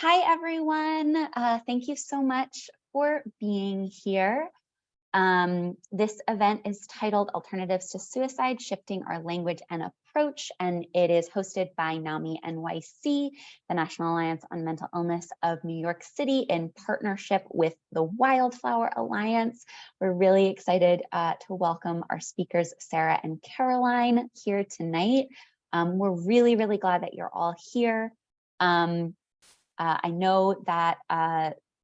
Hi, everyone. Thank you so much for being here. This event is titled Alternatives to Suicide, Shifting Our Language and Approach, and it is hosted by NAMI-NYC, the National Alliance on Mental Illness of New York City, in partnership with the Wildflower Alliance. We're really excited to welcome our speakers, Sarah and Caroline, here tonight. We're really glad that you're all here. I know that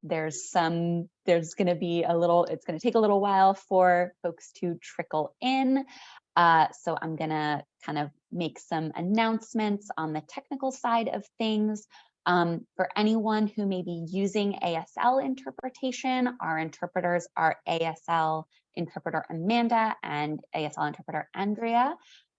there's going to be it's going to take a little while for folks to trickle in. So I'm going to kind of make some announcements on the technical side of things. For anyone who may be using ASL interpretation, our interpreters are ASL interpreter Amanda and ASL interpreter Andrea.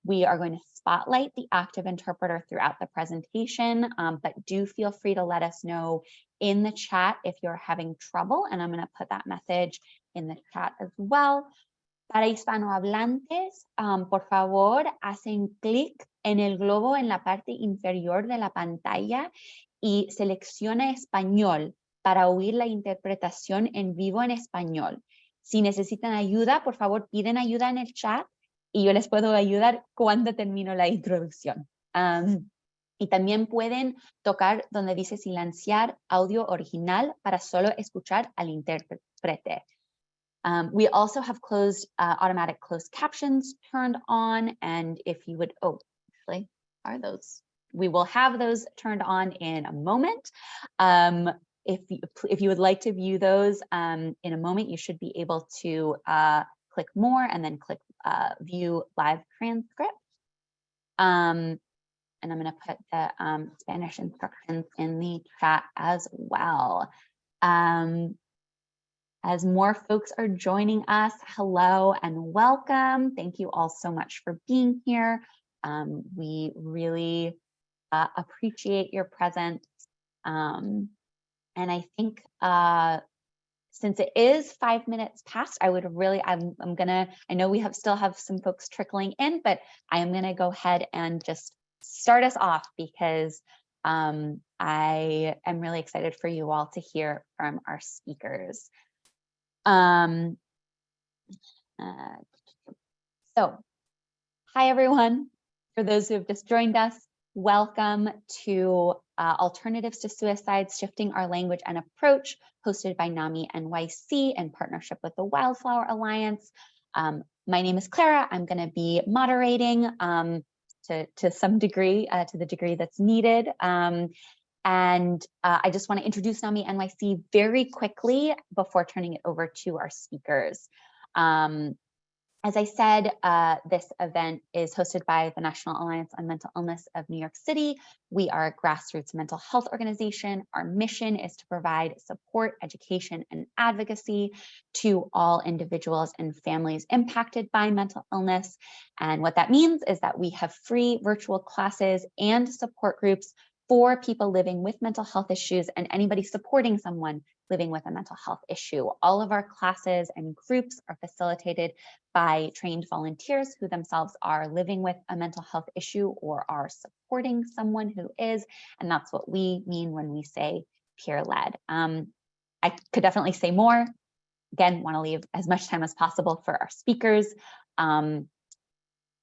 We are going to spotlight the active interpreter throughout the presentation, but do feel free to let us know in the chat if you're having trouble, and I'm going to put that message in the chat as well. Para hispanohablantes, por favor, hacen clic en el globo en la parte inferior de la pantalla y selecciona español para oír la interpretación en vivo en español. Si necesitan ayuda, por favor, piden ayuda en el chat y yo les puedo ayudar cuando termino la introducción. Y también pueden tocar donde dice silenciar audio original para solo escuchar al intérprete. We also have automatic closed captions turned on, and if you would, actually, we will have those turned on in a moment. If you would like to view those in a moment, you should be able to click more and then click view live transcript. And I'm going to put the Spanish instructions in the chat as well. As more folks are joining us, hello and welcome. Thank you all so much for being here. We really appreciate your presence. And I think since it is 5 minutes past, I know we still have some folks trickling in, but I am gonna go ahead and just start us off because I am really excited for you all to hear from our speakers. So, hi everyone. For those who have just joined us, welcome to Alternatives to Suicide, Shifting Our Language and Approach, hosted by NAMI-NYC in partnership with the Wildflower Alliance. My name is Clara. I'm going to be moderating to some degree, to the degree that's needed. And I just want to introduce NAMI-NYC very quickly before turning it over to our speakers. As I said, this event is hosted by the National Alliance on Mental Illness of New York City. We are a grassroots mental health organization. Our mission is to provide support, education, and advocacy to all individuals and families impacted by mental illness. And what that means is that we have free virtual classes and support groups for people living with mental health issues and anybody supporting someone living with a mental health issue. All of our classes and groups are facilitated by trained volunteers who themselves are living with a mental health issue or are supporting someone who is, and that's what we mean when we say peer-led. I could definitely say more. Again, want to leave as much time as possible for our speakers.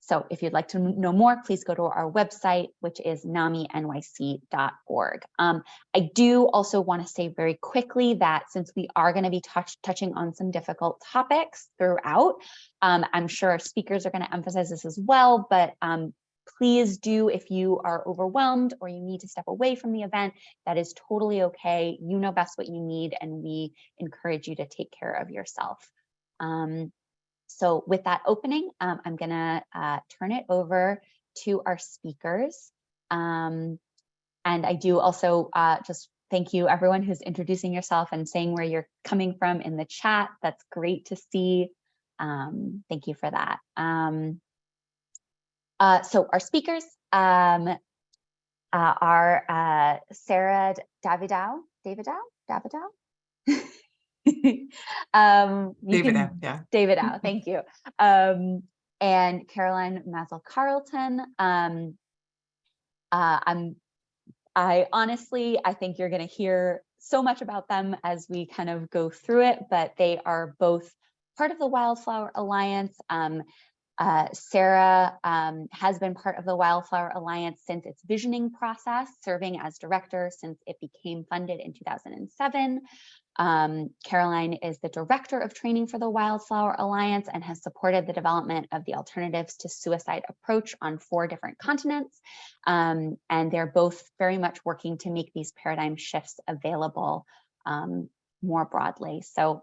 So if you'd like to know more, please go to our website, which is NAMI-NYC.org. I do also want to say very quickly that since we are going to be touching on some difficult topics throughout, I'm sure our speakers are going to emphasize this as well, but please do, if you are overwhelmed or you need to step away from the event, that is totally okay. You know best what you need, and we encourage you to take care of yourself. So with that opening, I'm gonna turn it over to our speakers. And I do also just thank you everyone who's introducing yourself and saying where you're coming from in the chat. That's great to see. Thank you for that. So our speakers are Sarah Davidow. Davidow, thank you. And Caroline Mazel-Carlton. I think you're going to hear so much about them as we kind of go through it, but they are both part of the Wildflower Alliance. Sarah has been part of the Wildflower Alliance since its visioning process, serving as director since it became funded in 2007. Caroline is the director of training for the Wildflower Alliance and has supported the development of the Alternatives to Suicide approach on 4 different continents. And they're both very much working to make these paradigm shifts available more broadly. So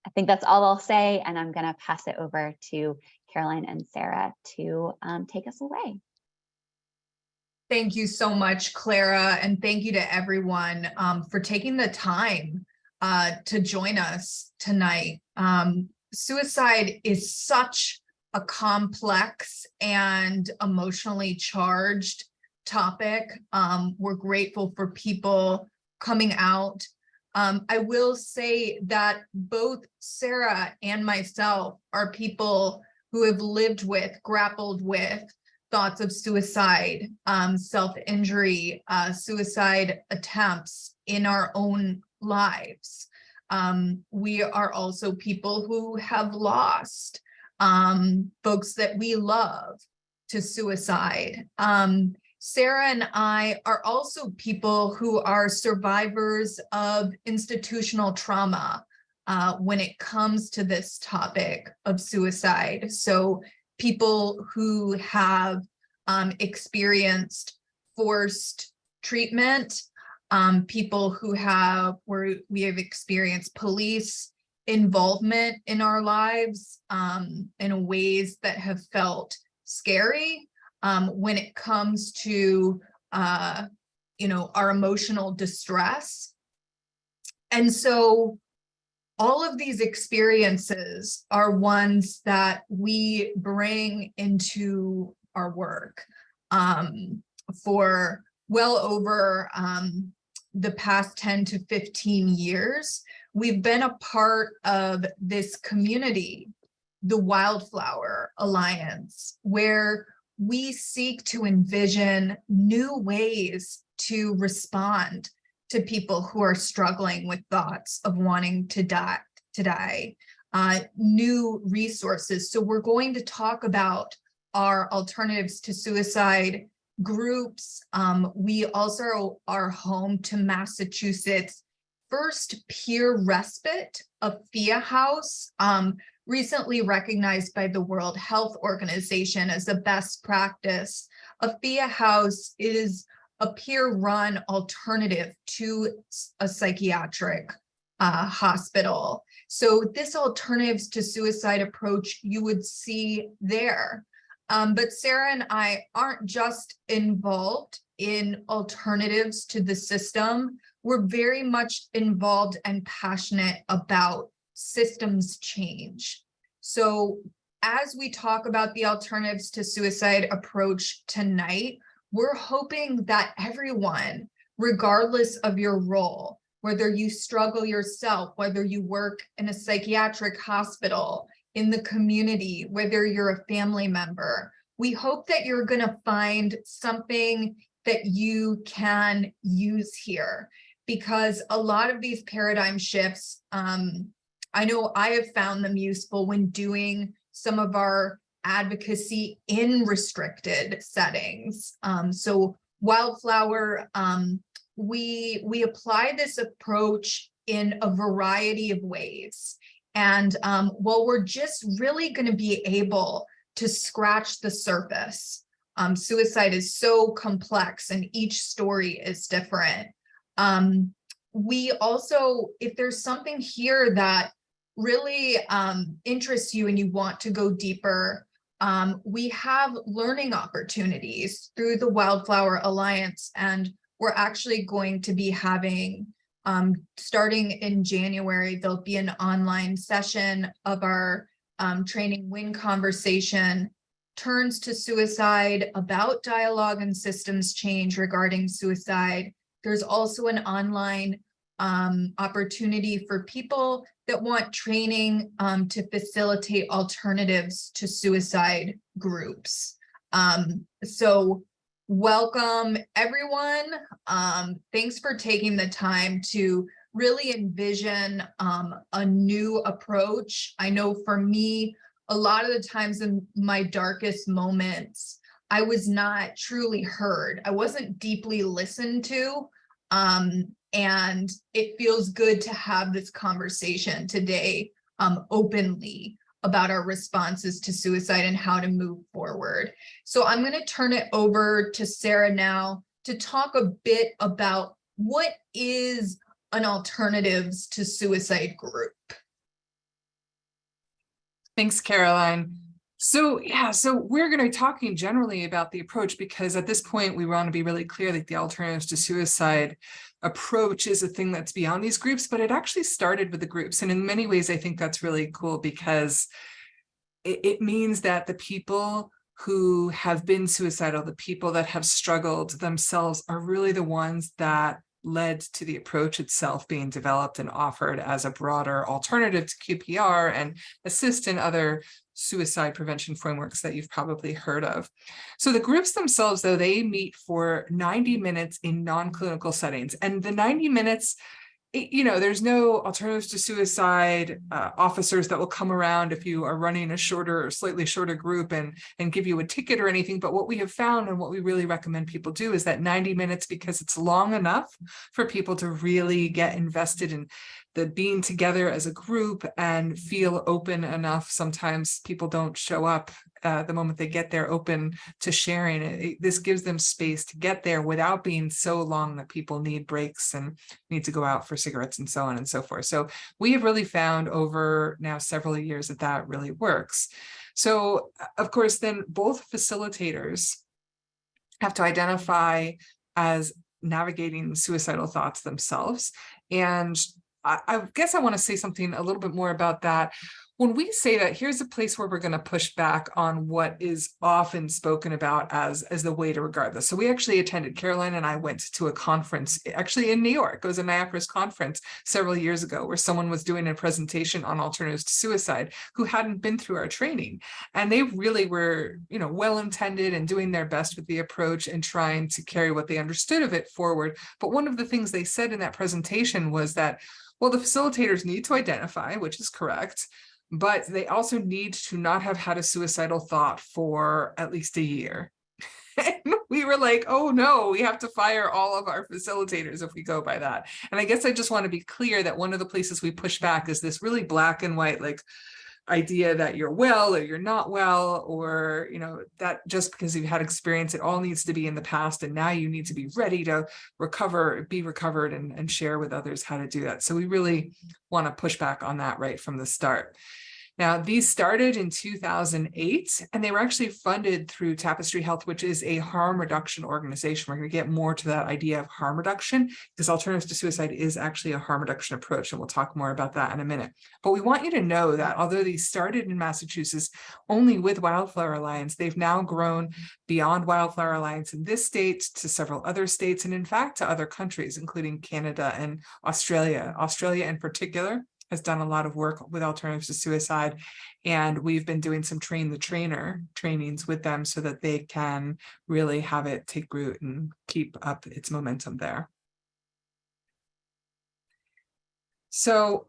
I think that's all I'll say, and I'm going to pass it over to Caroline and Sarah to take us away. Thank you so much, Clara, and thank you to everyone for taking the time to join us tonight. Suicide is such a complex and emotionally charged topic. We're grateful for people coming out. I will say that both Sarah and myself are people who have lived with, grappled with thoughts of suicide, self-injury, suicide attempts in our own lives. We are also people who have lost folks that we love to suicide. Sarah and I are also people who are survivors of institutional trauma when it comes to this topic of suicide. So people who have experienced forced treatment, people who we have experienced police involvement in our lives in ways that have felt scary. When it comes to, our emotional distress. And so all of these experiences are ones that we bring into our work for well over the past 10 to 15 years. We've been a part of this community, the Wildflower Alliance, where we seek to envision new ways to respond to people who are struggling with thoughts of wanting to die, new resources. So we're going to talk about our Alternatives to Suicide groups. We also are home to Massachusetts' first peer respite, a FIA house, recently recognized by the World Health Organization as a best practice. A FIA house is a peer-run alternative to a psychiatric hospital. So this Alternatives to Suicide approach you would see there. But Sarah and I aren't just involved in alternatives to the system. We're very much involved and passionate about systems change. So as we talk about the Alternatives to Suicide approach tonight, we're hoping that everyone, regardless of your role, whether you struggle yourself, whether you work in a psychiatric hospital, in the community, whether you're a family member, we hope that you're going to find something that you can use here, because a lot of these paradigm shifts, I know I have found them useful when doing some of our advocacy in restricted settings. So Wildflower, we apply this approach in a variety of ways. And while we're just really going to be able to scratch the surface, suicide is so complex and each story is different. We also, if there's something here that really interests you and you want to go deeper, we have learning opportunities through the Wildflower Alliance, and we're actually going to be having, starting in January, there'll be an online session of our training Win Conversation, Turns to Suicide, about dialogue and systems change regarding suicide. There's also an online opportunity for people that want training to facilitate Alternatives to Suicide groups. So Welcome, everyone. Thanks for taking the time to really envision a new approach. I know for me, a lot of the times in my darkest moments, I was not truly heard. I wasn't deeply listened to. And it feels good to have this conversation today openly about our responses to suicide and how to move forward. So I'm going to turn it over to Sarah now to talk a bit about what is an alternatives to suicide group. Thanks, Caroline. So we're going to be talking generally about the approach, because at this point we want to be really clear that the alternatives to suicide approach is a thing that's beyond these groups, but it actually started with the groups. And in many ways, I think that's really cool, because it means that the people who have been suicidal, the people that have struggled themselves, are really the ones that led to the approach itself being developed and offered as a broader alternative to QPR and assist in other suicide prevention frameworks that you've probably heard of. So the groups themselves, though, they meet for 90 minutes in non-clinical settings. And the 90 minutes, there's no alternatives to suicide officers that will come around if you are running a shorter or slightly shorter group and give you a ticket or anything. But what we have found, and what we really recommend people do, is that 90 minutes, because it's long enough for people to really get invested in the being together as a group and feel open enough. Sometimes people don't show up the moment they get there open to sharing. This gives them space to get there without being so long that people need breaks and need to go out for cigarettes and so on and so forth. So we have really found over now several years that that really works. So of course, then both facilitators have to identify as navigating suicidal thoughts themselves. And I guess I want to say something a little bit more about that. When we say that, here's a place where we're going to push back on what is often spoken about as the way to regard this. So we actually attended, Caroline and I went to a conference actually in New York. It was a NIAPRS conference several years ago, where someone was doing a presentation on alternatives to suicide who hadn't been through our training. And they really were, well-intended and doing their best with the approach and trying to carry what they understood of it forward. But one of the things they said in that presentation was that, well, the facilitators need to identify, which is correct, but they also need to not have had a suicidal thought for at least a year. And we were like, oh no, we have to fire all of our facilitators if we go by that. And I guess I just want to be clear that one of the places we push back is this really black and white, idea that you're well or you're not well, or that just because you've had experience, it all needs to be in the past, and now you need to be ready to be recovered and share with others how to do that. So we really want to push back on that right from the start. Now, these started in 2008, and they were actually funded through Tapestry Health, which is a harm reduction organization. We're going to get more to that idea of harm reduction, because alternatives to suicide is actually a harm reduction approach, and we'll talk more about that in a minute. But we want you to know that although these started in Massachusetts only with Wildflower Alliance, they've now grown beyond Wildflower Alliance in this state to several other states, and in fact to other countries, including Canada and Australia. Australia in particular has done a lot of work with alternatives to suicide. And we've been doing some train the trainer trainings with them so that they can really have it take root and keep up its momentum there. So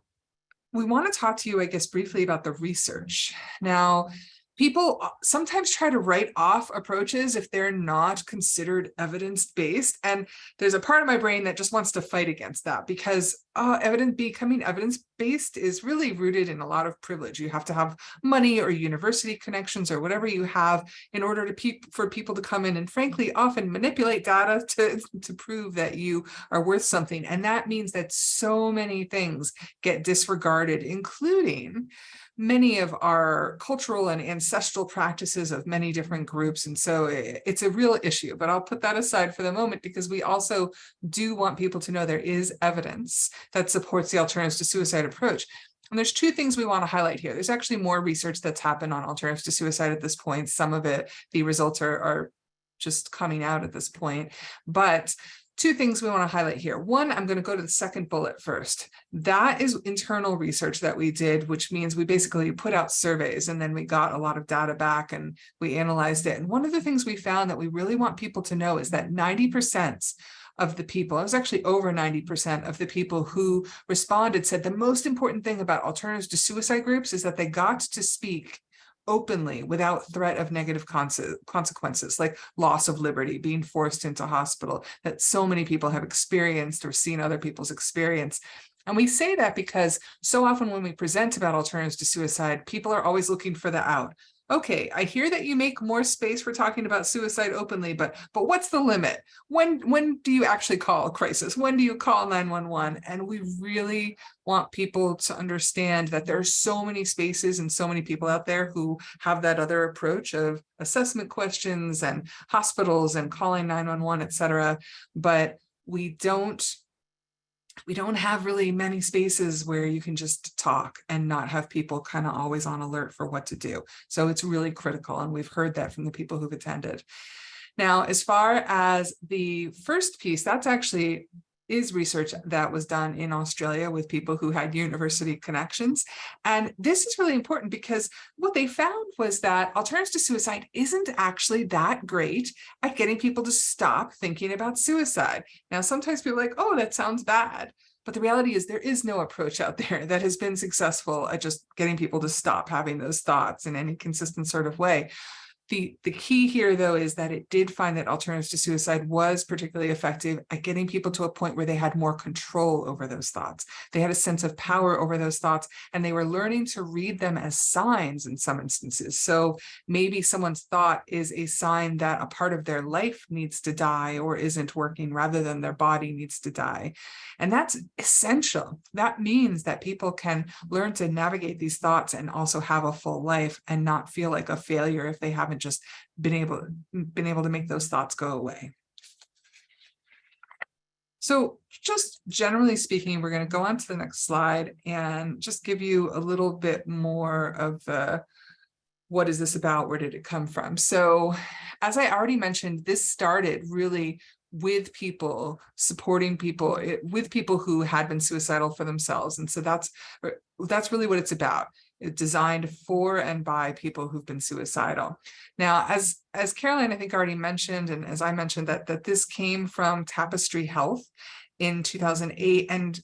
we want to talk to you, I guess, briefly about the research. Now, people sometimes try to write off approaches if they're not considered evidence-based. And there's a part of my brain that just wants to fight against that, because becoming evidence-based is really rooted in a lot of privilege. You have to have money or university connections or whatever you have in order for people to come in and frankly often manipulate data to prove that you are worth something. And that means that so many things get disregarded, including many of our cultural and ancestral practices of many different groups. And so it's a real issue, but I'll put that aside for the moment, because we also do want people to know there is evidence that supports the alternatives to suicide approach. And there's two things we want to highlight here. There's actually more research that's happened on alternatives to suicide at this point. Some of it, the results are just coming out at this point. But two things we want to highlight here. One, I'm going to go to the second bullet first. That is internal research that we did, which means we basically put out surveys and then we got a lot of data back and we analyzed it. And one of the things we found that we really want people to know is that 90% of the people, it was actually over 90% of the people who responded said the most important thing about alternatives to suicide groups is that they got to speak openly without threat of negative consequences, like loss of liberty, being forced into hospital, that so many people have experienced or seen other people's experience. And we say that because so often when we present about alternatives to suicide, people are always looking for the out. Okay, I hear that you make more space for talking about suicide openly, but what's the limit? When do you actually call a crisis? When do you call 911? And we really want people to understand that there are so many spaces and so many people out there who have that other approach of assessment questions and hospitals and calling 911, et cetera. But we don't have really many spaces where you can just talk and not have people kind of always on alert for what to do. So it's really critical. And we've heard that from the people who've attended. Now, as far as the first piece, that's actually is research that was done in Australia with people who had university connections. And this is really important because what they found was that alternatives to suicide isn't actually that great at getting people to stop thinking about suicide. Now, sometimes people are like, oh, that sounds bad. But the reality is there is no approach out there that has been successful at just getting people to stop having those thoughts in any consistent sort of way. The key here, though, is that it did find that alternatives to suicide was particularly effective at getting people to a point where they had more control over those thoughts. They had a sense of power over those thoughts, and they were learning to read them as signs in some instances. So maybe someone's thought is a sign that a part of their life needs to die or isn't working rather than their body needs to die. And that's essential. That means that people can learn to navigate these thoughts and also have a full life and not feel like a failure if they haven't just been able to make those thoughts go away. So just generally speaking, we're going to go on to the next slide and just give you a little bit more of the what is this about? Where did it come from? So as I already mentioned, this started really with people supporting people, with people who had been suicidal for themselves. And so that's really what it's about. It's designed for and by people who've been suicidal. Now, as Caroline, I think, already mentioned, and as I mentioned, that this came from Tapestry Health in 2008. And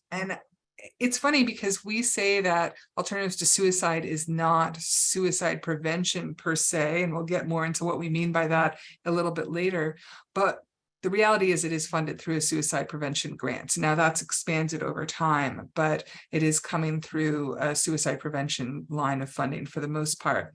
it's funny because we say that alternatives to suicide is not suicide prevention per se, and we'll get more into what we mean by that a little bit later. But the reality is it is funded through a suicide prevention grant. Now that's expanded over time, but it is coming through a suicide prevention line of funding for the most part.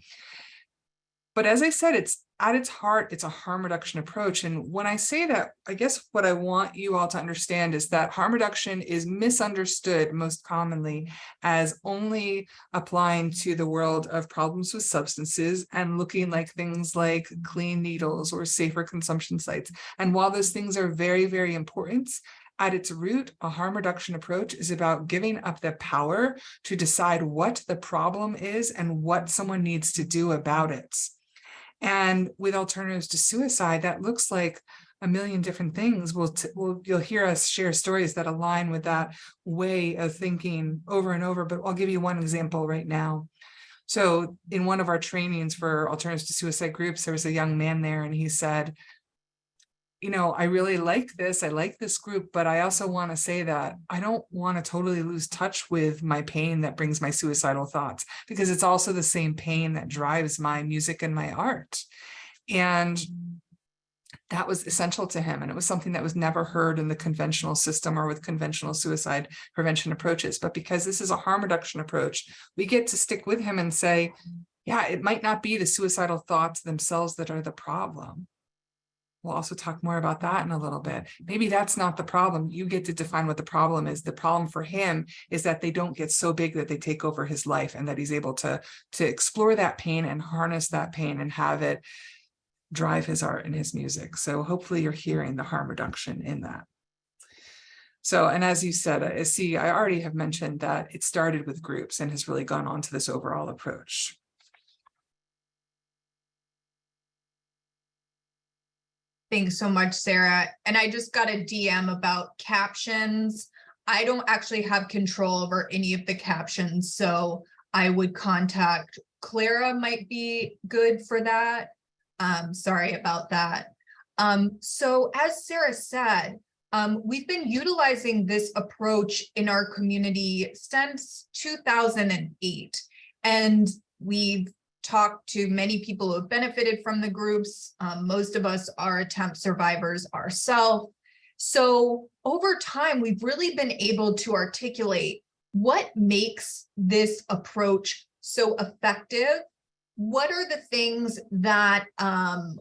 But as I said, it's at its heart, it's a harm reduction approach. And when I say that, I guess what I want you all to understand is that harm reduction is misunderstood most commonly as only applying to the world of problems with substances and looking like things like clean needles or safer consumption sites. And while those things are very, very important, at its root, a harm reduction approach is about giving up the power to decide what the problem is and what someone needs to do about it. And with alternatives to suicide, that looks like a million different things. You'll hear us share stories that align with that way of thinking over and over, but I'll give you one example right now. So in one of our trainings for alternatives to suicide groups, there was a young man there and he said, you know, I really like this. I like this group, but I also want to say that I don't want to totally lose touch with my pain that brings my suicidal thoughts, because it's also the same pain that drives my music and my art. And that was essential to him. And it was something that was never heard in the conventional system or with conventional suicide prevention approaches. But because this is a harm reduction approach, we get to stick with him and say, yeah, it might not be the suicidal thoughts themselves that are the problem. We'll also talk more about that in a little bit. Maybe that's not the problem. You get to define what the problem is. The problem for him is that they don't get so big that they take over his life, and that he's able to explore that pain and harness that pain and have it drive his art and his music. So hopefully you're hearing the harm reduction in that. So, and as you said, I already have mentioned that it started with groups and has really gone on to this overall approach. Thanks so much, Sarah. And I just got a DM about captions. I don't actually have control over any of the captions, so I would contact Clara, might be good for that. Sorry about that. So as Sarah said, we've been utilizing this approach in our community since 2008, and we've talked to many people who have benefited from the groups. Most of us are attempt survivors ourselves. So over time, we've really been able to articulate what makes this approach so effective. What are the things that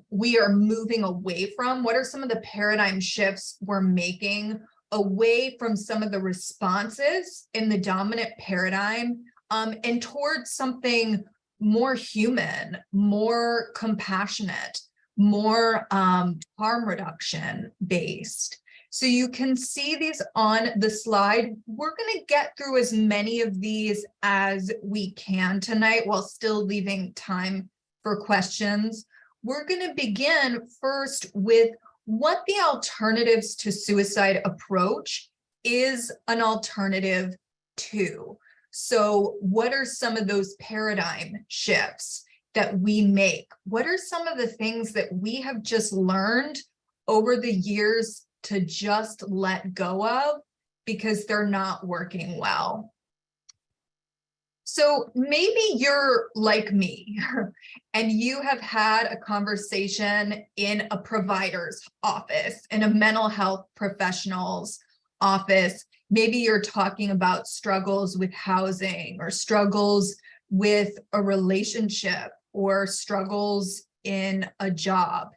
we are moving away from? What are some of the paradigm shifts we're making away from some of the responses in the dominant paradigm and towards something more human, more compassionate, more harm reduction based? So you can see these on the slide. We're going to get through as many of these as we can tonight while still leaving time for questions. We're going to begin first with what the alternatives to suicide approach is an alternative to. So what are some of those paradigm shifts that we make? What are some of the things that we have just learned over the years to just let go of because they're not working well? So maybe you're like me and you have had a conversation in a provider's office, in a mental health professional's office. Maybe you're talking about struggles with housing or struggles with a relationship or struggles in a job.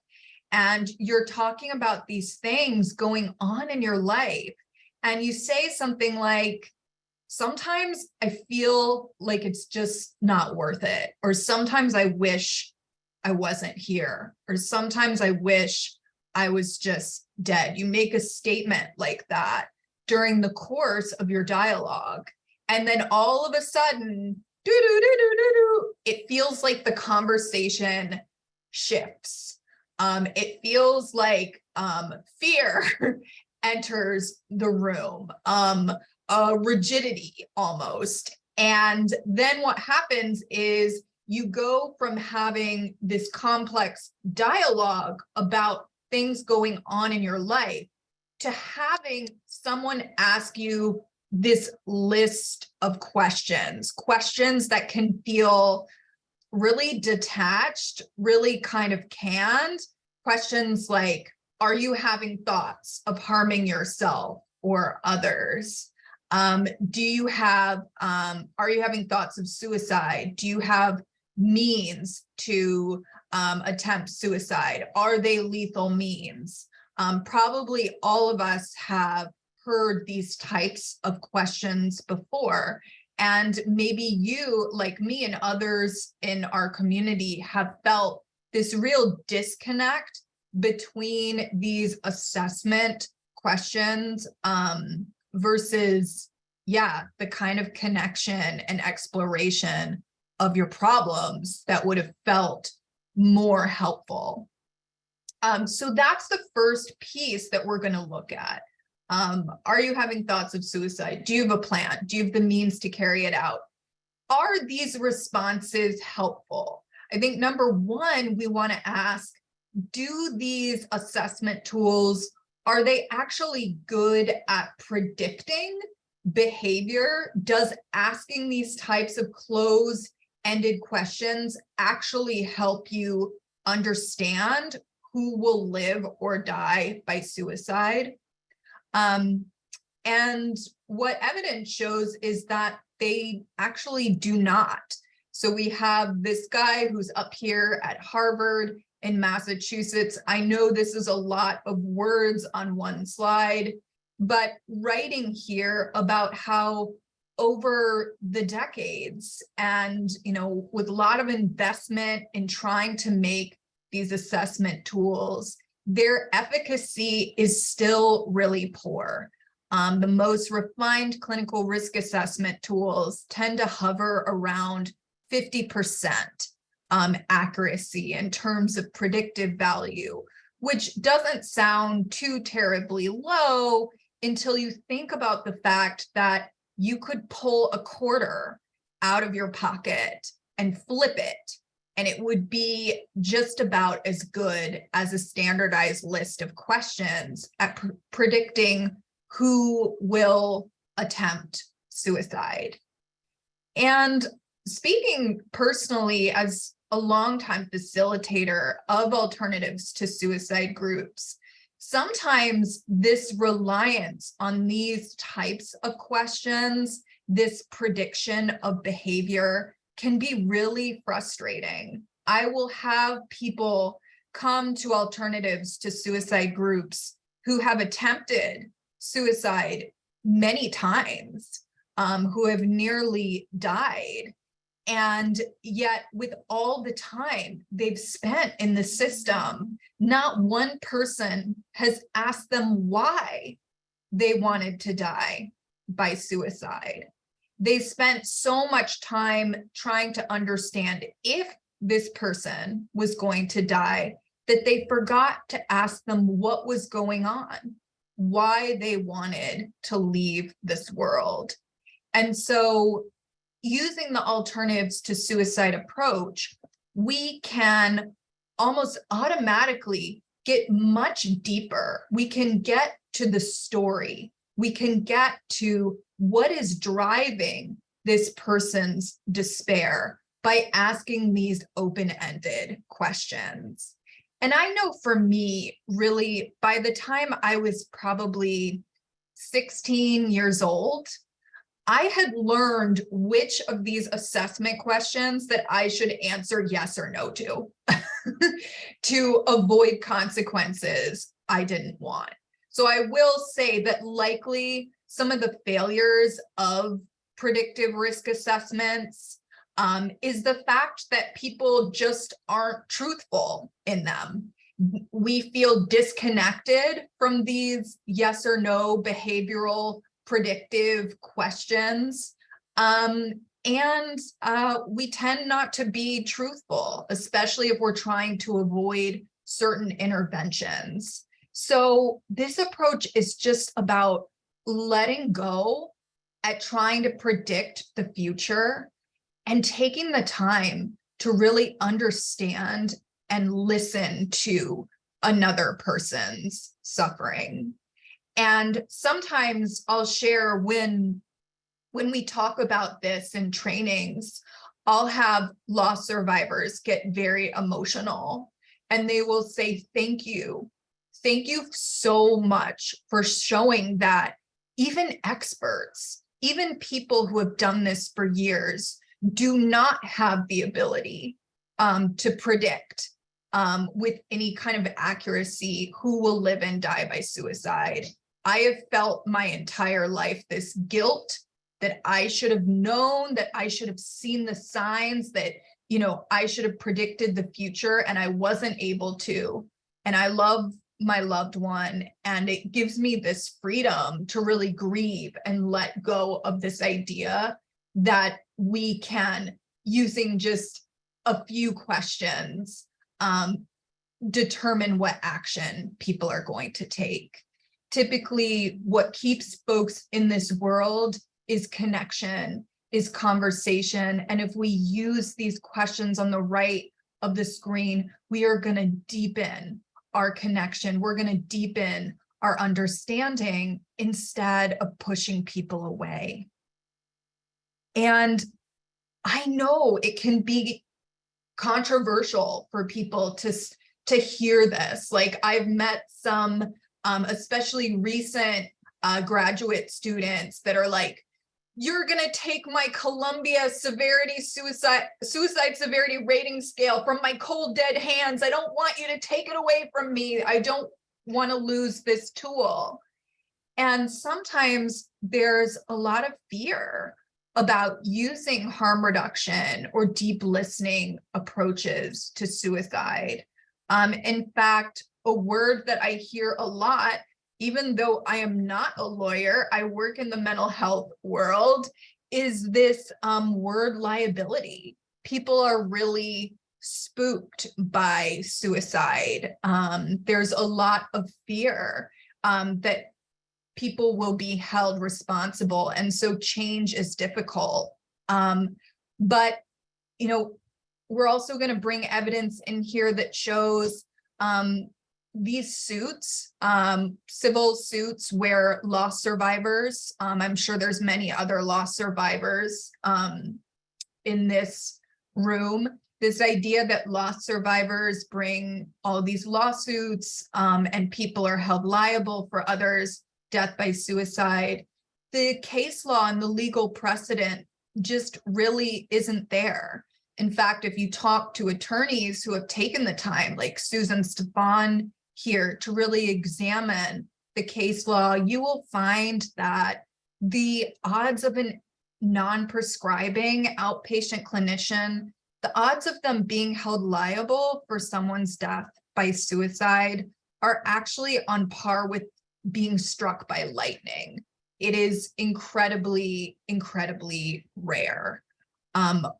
And you're talking about these things going on in your life. And you say something like, sometimes I feel like it's just not worth it. Or sometimes I wish I wasn't here. Or sometimes I wish I was just dead. You make a statement like that during the course of your dialogue. And then all of a sudden, it feels like the conversation shifts. It feels like fear enters the room, rigidity almost. And then what happens is you go from having this complex dialogue about things going on in your life to having someone ask you this list of questions that can feel really detached, really kind of canned. Questions like, are you having thoughts of harming yourself or others? Are you having thoughts of suicide? Do you have means to attempt suicide? Are they lethal means? Probably all of us have heard these types of questions before. And maybe you, like me and others in our community, have felt this real disconnect between these assessment questions versus, the kind of connection and exploration of your problems that would have felt more helpful. So that's the first piece that we're going to look at. Are you having thoughts of suicide? Do you have a plan? Do you have the means to carry it out? Are these responses helpful? I think number one, we want to ask, do these assessment tools, are they actually good at predicting behavior? Does asking these types of closed-ended questions actually help you understand who will live or die by suicide? And what evidence shows is that they actually do not. So we have this guy who's up here at Harvard in Massachusetts. I know this is a lot of words on one slide, but writing here about how over the decades and, with a lot of investment in trying to make these assessment tools, their efficacy is still really poor. The most refined clinical risk assessment tools tend to hover around 50% accuracy in terms of predictive value, which doesn't sound too terribly low until you think about the fact that you could pull a quarter out of your pocket and flip it, and it would be just about as good as a standardized list of questions at predicting who will attempt suicide. And speaking personally as a longtime facilitator of alternatives to suicide groups, sometimes this reliance on these types of questions, this prediction of behavior, can be really frustrating. I will have people come to alternatives to suicide groups who have attempted suicide many times, who have nearly died. And yet, with all the time they've spent in the system, not one person has asked them why they wanted to die by suicide. They spent so much time trying to understand if this person was going to die that they forgot to ask them what was going on, why they wanted to leave this world. And so, using the alternatives to suicide approach, we can almost automatically get much deeper. We can get to the story. We can get to what is driving this person's despair by asking these open-ended questions. And I know for me, really, by the time I was probably 16 years old, I had learned which of these assessment questions that I should answer yes or no to avoid consequences I didn't want. So I will say that likely some of the failures of predictive risk assessments is the fact that people just aren't truthful in them. We feel disconnected from these yes or no behavioral predictive questions. And we tend not to be truthful, especially if we're trying to avoid certain interventions. So this approach is just about letting go at trying to predict the future and taking the time to really understand and listen to another person's suffering. And sometimes I'll share when we talk about this in trainings, I'll have loss survivors get very emotional and they will say, thank you. Thank you so much for showing that even experts, even people who have done this for years, do not have the ability to predict with any kind of accuracy who will live and die by suicide. I have felt my entire life this guilt that I should have known, that I should have seen the signs, that, you know, I should have predicted the future and I wasn't able to. And I love my loved one, and it gives me this freedom to really grieve and let go of this idea that we can, using just a few questions, determine what action people are going to take. Typically, what keeps folks in this world is connection, is conversation. And if we use these questions on the right of the screen, we are going to deepen our connection. We're going to deepen our understanding instead of pushing people away. And I know it can be controversial for people to hear this. Like, I've met some especially recent graduate students that are like, you're going to take my Columbia suicide severity rating scale from my cold, dead hands. I don't want you to take it away from me. I don't want to lose this tool. And sometimes there's a lot of fear about using harm reduction or deep listening approaches to suicide. In fact, a word that I hear a lot, even though I am not a lawyer, I work in the mental health world, is this word liability. People are really spooked by suicide. There's a lot of fear that people will be held responsible, and so change is difficult. But you know, we're also going to bring evidence in here that shows these suits, civil suits where loss survivors, I'm sure there's many other loss survivors in this room, this idea that loss survivors bring all these lawsuits and people are held liable for others' death by suicide. The case law and the legal precedent just really isn't there. In fact, if you talk to attorneys who have taken the time, like Susan Stefan here, to really examine the case law, you will find that the odds of a non-prescribing outpatient clinician, the odds of them being held liable for someone's death by suicide are actually on par with being struck by lightning. It is incredibly, incredibly rare.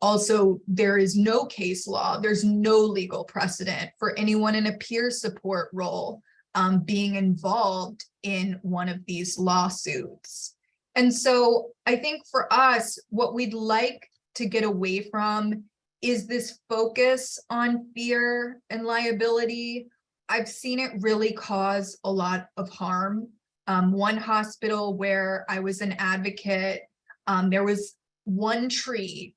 Also, there is no case law, there's no legal precedent for anyone in a peer support role being involved in one of these lawsuits. And so I think for us, what we'd like to get away from is this focus on fear and liability. I've seen it really cause a lot of harm. One hospital where I was an advocate, there was one tree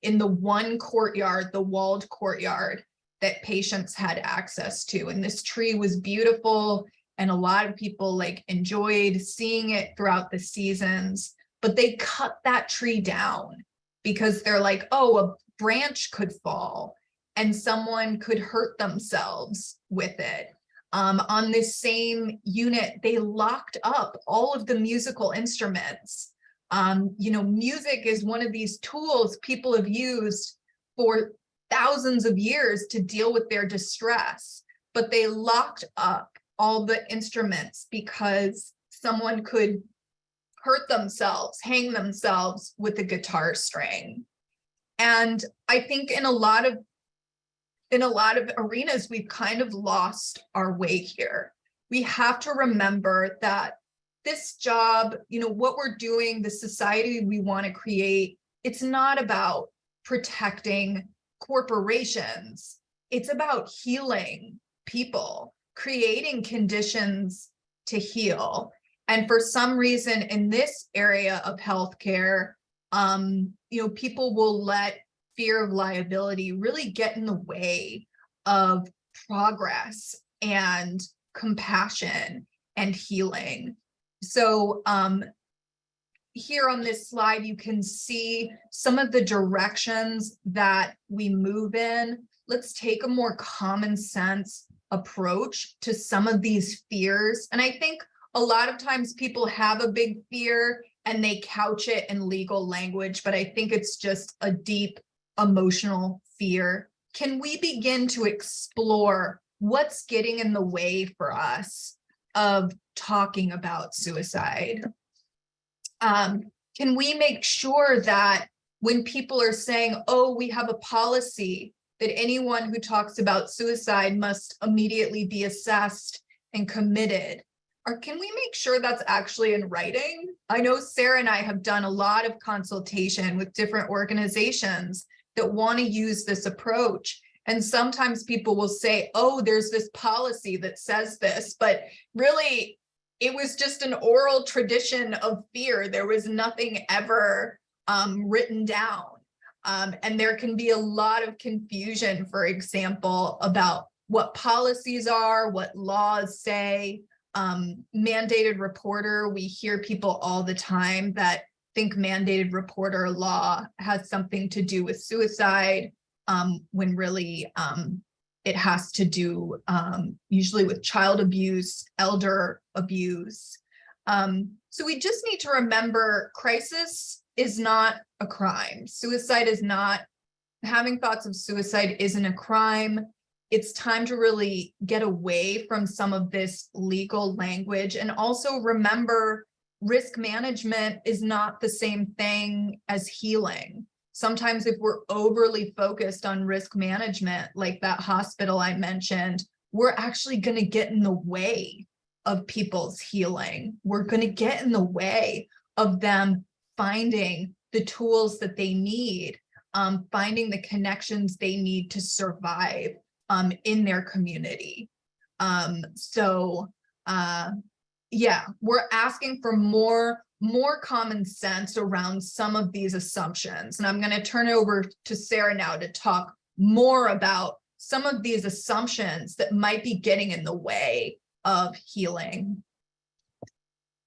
in the one courtyard, the walled courtyard, that patients had access to. And this tree was beautiful, and a lot of people like enjoyed seeing it throughout the seasons, but they cut that tree down because they're like, oh, a branch could fall and someone could hurt themselves with it. On this same unit, they locked up all of the musical instruments. You know, music is one of these tools people have used for thousands of years to deal with their distress, but they locked up all the instruments because someone could hurt themselves, hang themselves with a guitar string. And I think in a lot of arenas, we've kind of lost our way here. We have to remember that this job, you know, what we're doing, the society we want to create, it's not about protecting corporations. It's about healing people, creating conditions to heal. And for some reason in this area of healthcare, you know, people will let fear of liability really get in the way of progress and compassion and healing. So here on this slide, you can see some of the directions that we move in. Let's take a more common sense approach to some of these fears. And I think a lot of times people have a big fear and they couch it in legal language, but I think it's just a deep emotional fear. Can we begin to explore what's getting in the way for us of talking about suicide? Can we make sure that when people are saying, oh, we have a policy that anyone who talks about suicide must immediately be assessed and committed, or can we make sure that's actually in writing? I know Sarah and I have done a lot of consultation with different organizations that want to use this approach. And sometimes people will say, oh, there's this policy that says this, but really it was just an oral tradition of fear. There was nothing ever written down. And there can be a lot of confusion, for example, about what policies are, what laws say. Mandated reporter, we hear people all the time that think mandated reporter law has something to do with suicide, when really it has to do usually with child abuse, elder abuse. So we just need to remember crisis is not a crime. Suicide is not, having thoughts of suicide isn't a crime. It's time to really get away from some of this legal language, and also remember risk management is not the same thing as healing. Sometimes if we're overly focused on risk management, like that hospital I mentioned, we're actually going to get in the way of people's healing. We're going to get in the way of them finding the tools that they need, finding the connections they need to survive in their community. Yeah, we're asking for more common sense around some of these assumptions. And I'm going to turn it over to Sarah now to talk more about some of these assumptions that might be getting in the way of healing.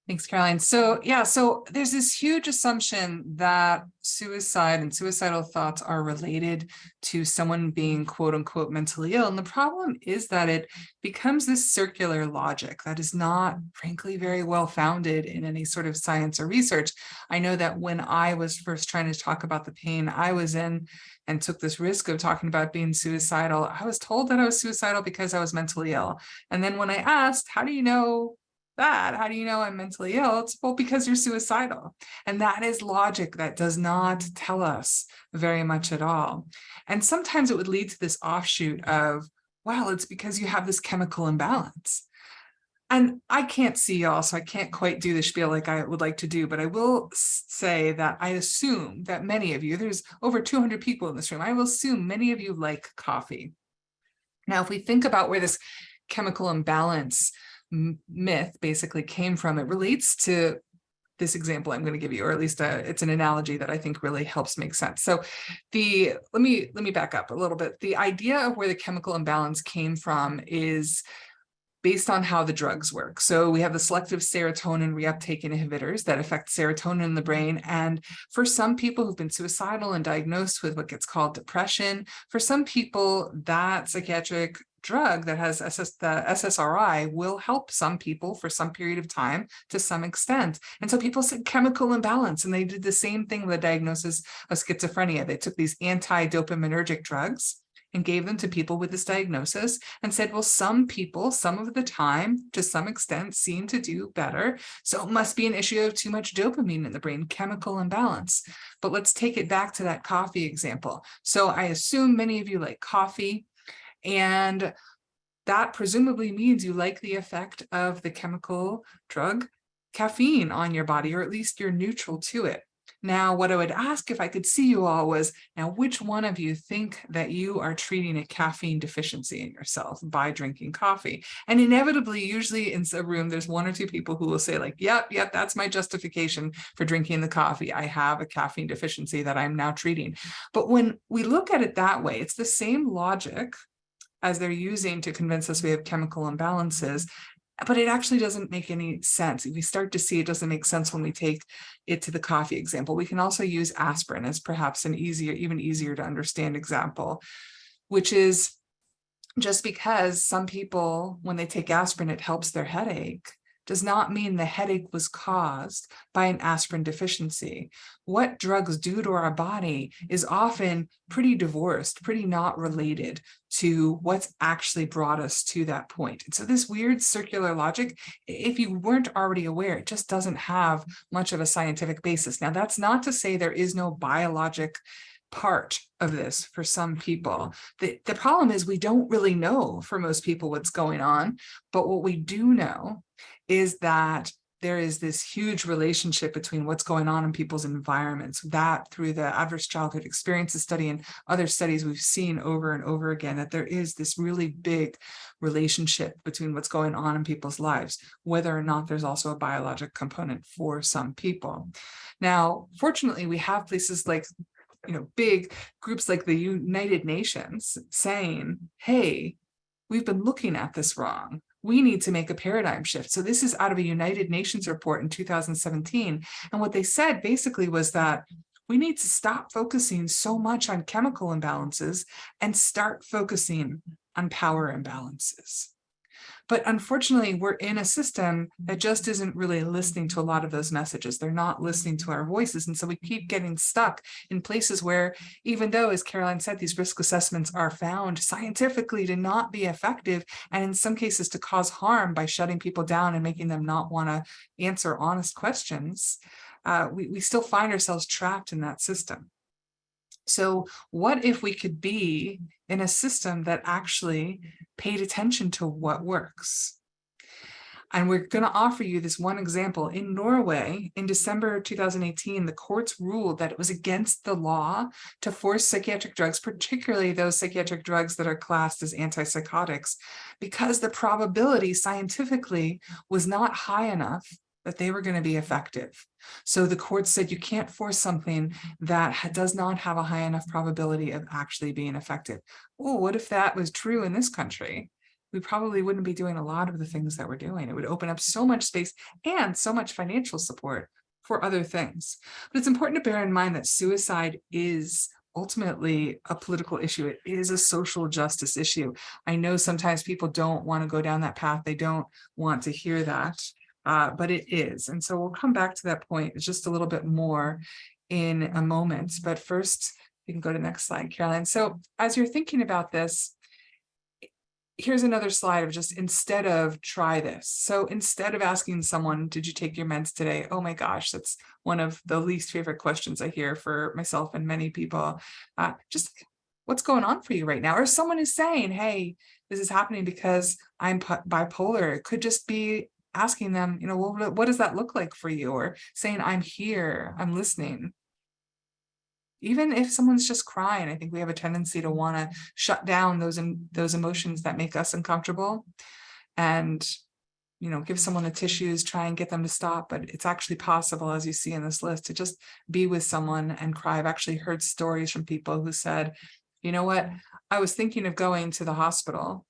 Thanks, Caroline. So yeah, so there's this huge assumption that suicide and suicidal thoughts are related to someone being quote unquote mentally ill. And the problem is that it becomes this circular logic that is not, frankly, very well founded in any sort of science or research. I know that when I was first trying to talk about the pain I was in and took this risk of talking about being suicidal, I was told that I was suicidal because I was mentally ill. And then when I asked, how do you know that? How do you know I'm mentally ill? It's, well, because you're suicidal. And that is logic that does not tell us very much at all. And sometimes it would lead to this offshoot of, well, it's because you have this chemical imbalance. And I can't see y'all, so I can't quite do the spiel like I would like to do, but I will say that I assume that many of you, there's over 200 people in this room, I will assume many of you like coffee. Now, if we think about where this chemical imbalance myth basically came from, it relates to this example I'm going to give you, or at least it's an analogy that I think really helps make sense. So let me back up a little bit. The idea of where the chemical imbalance came from is based on how the drugs work. So we have the selective serotonin reuptake inhibitors that affect serotonin in the brain. And for some people who've been suicidal and diagnosed with what gets called depression, for some people that psychiatric drug that has the SSRI will help some people for some period of time to some extent. And so people said chemical imbalance, and they did the same thing with the diagnosis of schizophrenia. They took these anti-dopaminergic drugs and gave them to people with this diagnosis and said, well, some people, some of the time, to some extent, seem to do better. So it must be an issue of too much dopamine in the brain, chemical imbalance. But let's take it back to that coffee example. So I assume many of you like coffee, and that presumably means you like the effect of the chemical drug caffeine on your body, or at least you're neutral to it. Now, what I would ask if I could see you all was, now, which one of you think that you are treating a caffeine deficiency in yourself by drinking coffee? And inevitably, usually in a room, there's one or two people who will say like, yep, that's my justification for drinking the coffee. I have a caffeine deficiency that I'm now treating. But when we look at it that way, it's the same logic as they're using to convince us we have chemical imbalances, but it actually doesn't make any sense. If we start to see it doesn't make sense when we take it to the coffee example. We can also use aspirin as perhaps an even easier to understand example, which is just because some people, when they take aspirin, it helps their headache, does not mean the headache was caused by an aspirin deficiency. What drugs do to our body is often pretty divorced, pretty not related to what's actually brought us to that point. And so this weird circular logic, if you weren't already aware, it just doesn't have much of a scientific basis. Now, that's not to say there is no biologic part of this for some people. The problem is we don't really know for most people what's going on, but what we do know is that there is this huge relationship between what's going on in people's environments. That through the adverse childhood experiences study and other studies we've seen over and over again, that there is this really big relationship between what's going on in people's lives, whether or not there's also a biologic component for some people. Now, fortunately, we have places like big groups like the United Nations saying, hey, we've been looking at this wrong. We need to make a paradigm shift. So this is out of a United Nations report in 2017. And what they said basically was that we need to stop focusing so much on chemical imbalances and start focusing on power imbalances. But unfortunately, we're in a system that just isn't really listening to a lot of those messages. They're not listening to our voices. And so we keep getting stuck in places where, even though, as Caroline said, these risk assessments are found scientifically to not be effective, and in some cases to cause harm by shutting people down and making them not want to answer honest questions, we still find ourselves trapped in that system. So what if we could be in a system that actually paid attention to what works? And we're going to offer you this one example. In Norway, in December 2018, the courts ruled that it was against the law to force psychiatric drugs, particularly those psychiatric drugs that are classed as antipsychotics, because the probability scientifically was not high enough that they were going to be effective. So the court said you can't force something that does not have a high enough probability of actually being effective. Oh, what if that was true in this country? We probably wouldn't be doing a lot of the things that we're doing. It would open up so much space and so much financial support for other things. But it's important to bear in mind that suicide is ultimately a political issue. It is a social justice issue. I know sometimes people don't want to go down that path. They don't want to hear that, but it is. And so we'll come back to that point just a little bit more in a moment. But first, you can go to the next slide, Caroline. So as you're thinking about this, here's another slide of just instead of try this. So instead of asking someone, did you take your meds today? Oh my gosh, that's one of the least favorite questions I hear for myself and many people. Just what's going on for you right now? Or someone is saying, hey, this is happening because I'm bipolar. It could just be asking them, you know, well, what does that look like for you? Or saying, I'm here, I'm listening. Even if someone's just crying, I think we have a tendency to want to shut down those emotions that make us uncomfortable and, you know, give someone the tissues, try and get them to stop. But it's actually possible, as you see in this list, to just be with someone and cry. I've actually heard stories from people who said, you know what, I was thinking of going to the hospital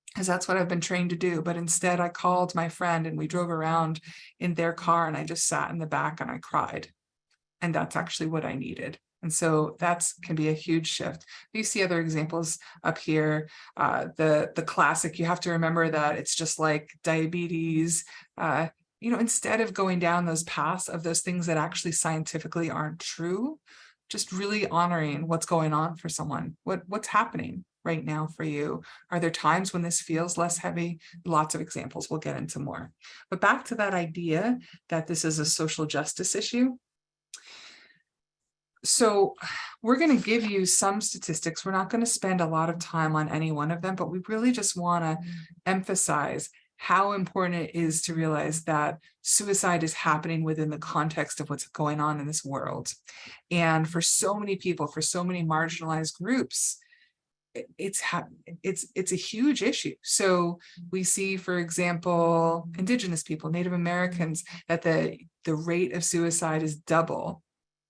because that's what I've been trained to do. But instead I called my friend and we drove around in their car and I just sat in the back and I cried. And that's actually what I needed. And so that can be a huge shift. You see other examples up here. The classic, you have to remember that it's just like diabetes. You know, instead of going down those paths of those things that actually scientifically aren't true, just really honoring what's going on for someone. What's happening right now for you? Are there times when this feels less heavy? Lots of examples. We'll get into more. But back to that idea that this is a social justice issue. So we're going to give you some statistics. We're not going to spend a lot of time on any one of them, but we really just want to emphasize how important it is to realize that suicide is happening within the context of what's going on in this world. And for so many people, for so many marginalized groups, it's a huge issue. So we see, for example, Indigenous people, Native Americans, that the rate of suicide is double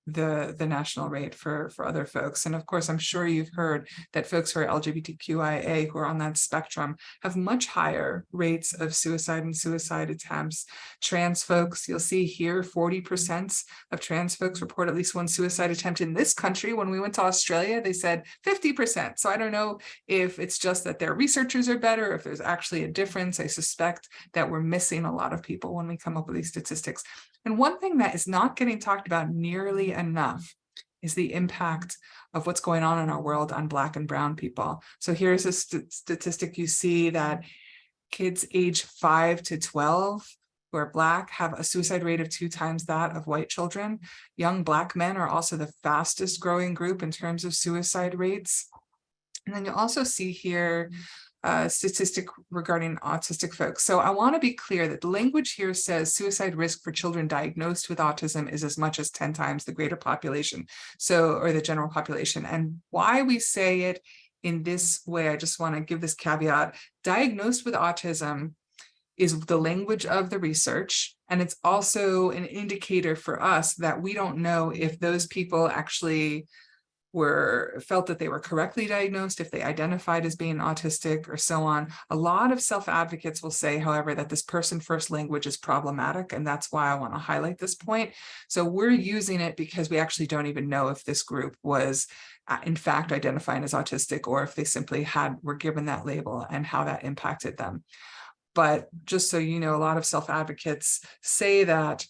the national rate for other folks. And of course, I'm sure you've heard that folks who are LGBTQIA, who are on that spectrum, have much higher rates of suicide and suicide attempts. Trans folks, you'll see here, 40% of trans folks report at least one suicide attempt in this country. When we went to Australia, they said 50%. So I don't know if it's just that their researchers are better, if there's actually a difference. I suspect that we're missing a lot of people when we come up with these statistics. And one thing that is not getting talked about nearly enough is the impact of what's going on in our world on Black and Brown people. So here's a statistic. You see that kids age 5 to 12 who are Black have a suicide rate of 2 times that of white children. Young Black men are also the fastest growing group in terms of suicide rates. And then you'll also see here statistic regarding autistic folks. So I want to be clear that the language here says suicide risk for children diagnosed with autism is as much as 10 times the greater population, or the general population. And why we say it in this way, I just want to give this caveat. Diagnosed with autism is the language of the research, and it's also an indicator for us that we don't know if those people actually felt that they were correctly diagnosed, if they identified as being autistic or so on. A lot of self-advocates will say, however, that this person-first language is problematic, and that's why I want to highlight this point. So we're using it because we actually don't even know if this group was in fact identifying as autistic, or if they simply were given that label and how that impacted them. But just so you know, a lot of self-advocates say that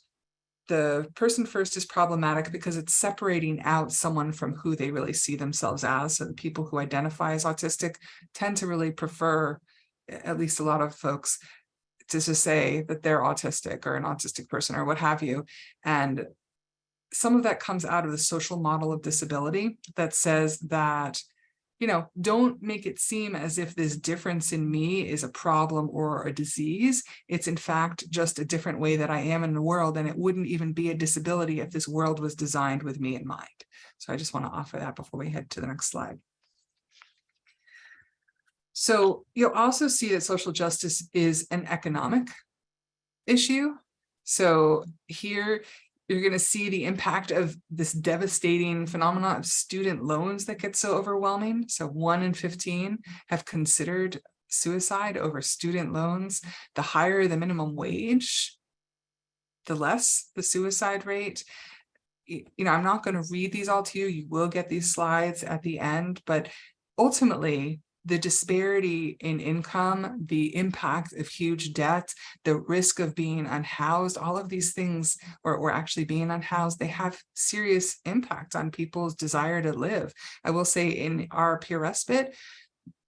the person first is problematic because it's separating out someone from who they really see themselves as. So the people who identify as autistic tend to really prefer, at least a lot of folks, to just say that they're autistic or an autistic person or what have you. And some of that comes out of the social model of disability that says that, don't make it seem as if this difference in me is a problem or a disease. It's in fact just a different way that I am in the world, and it wouldn't even be a disability if this world was designed with me in mind. So I just want to offer that before we head to the next slide. So you'll also see that social justice is an economic issue. So here you're going to see the impact of this devastating phenomenon of student loans that get so overwhelming. So 1 in 15 have considered suicide over student loans. The higher the minimum wage, the less the suicide rate. I'm not going to read these all to you. You will get these slides at the end, but ultimately, the disparity in income, the impact of huge debt, the risk of being unhoused, all of these things, or actually being unhoused, they have serious impact on people's desire to live. I will say in our peer respite,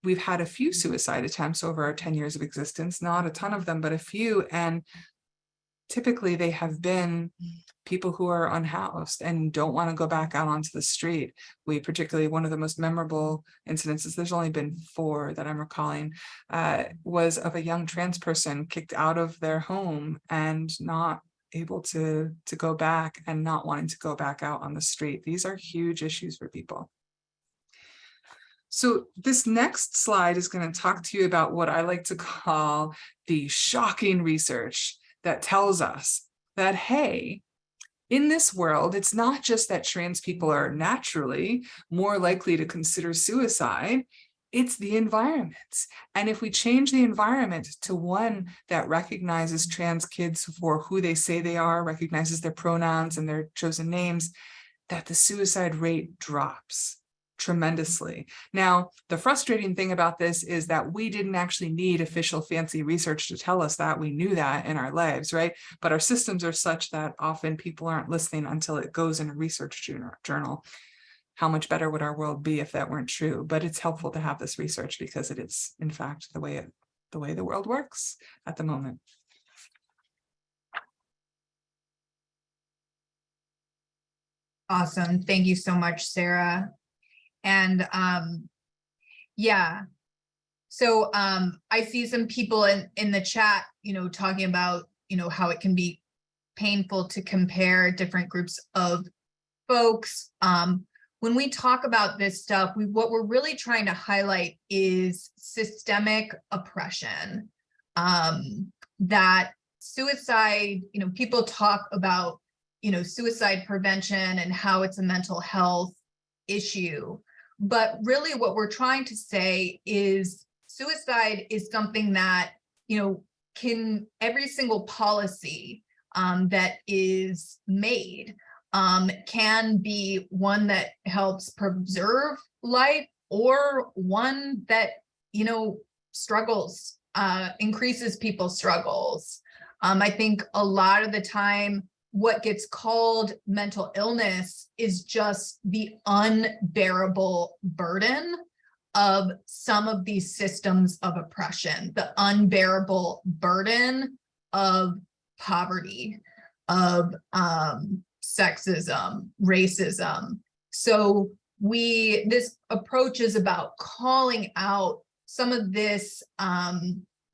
we've had a few suicide attempts over our 10 years of existence, not a ton of them, but a few. And typically they have been people who are unhoused and don't want to go back out onto the street. We particularly, one of the most memorable incidences, there's only been 4 that I'm recalling, was of a young trans person kicked out of their home and not able to go back and not wanting to go back out on the street. These are huge issues for people. So this next slide is going to talk to you about what I like to call the shocking research that tells us that, hey, in this world, it's not just that trans people are naturally more likely to consider suicide, it's the environment. And if we change the environment to one that recognizes trans kids for who they say they are, recognizes their pronouns and their chosen names, that the suicide rate drops tremendously. Now, the frustrating thing about this is that we didn't actually need official fancy research to tell us that. We knew that in our lives, right? But our systems are such that often people aren't listening until it goes in a research journal. How much better would our world be if that weren't true? But it's helpful to have this research because it is, in fact, the way the world works at the moment. Awesome. Thank you so much, Sarah. And yeah, so I see some people in the chat, talking about, how it can be painful to compare different groups of folks. When we talk about this stuff, what we're really trying to highlight is systemic oppression, that suicide, people talk about, suicide prevention and how it's a mental health issue. But really what we're trying to say is suicide is something that, can every single policy that is made can be one that helps preserve life or one that, struggles, increases people's struggles. I think a lot of the time, what gets called mental illness is just the unbearable burden of some of these systems of oppression, the unbearable burden of poverty, of sexism, racism. So this approach is about calling out some of this,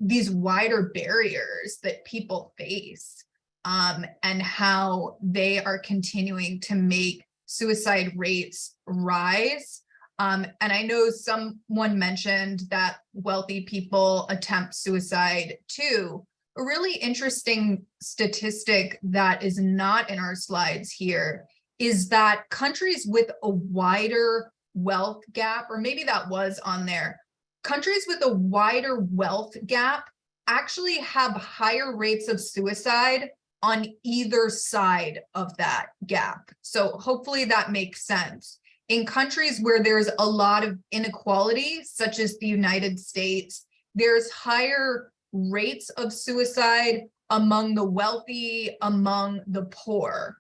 these wider barriers that people face. And how they are continuing to make suicide rates rise. And I know someone mentioned that wealthy people attempt suicide too. A really interesting statistic that is not in our slides here is that countries with a wider wealth gap, or maybe that was on there, countries with a wider wealth gap actually have higher rates of suicide on either side of that gap. So hopefully that makes sense. In countries where there's a lot of inequality, such as the United States, there's higher rates of suicide among the wealthy, among the poor.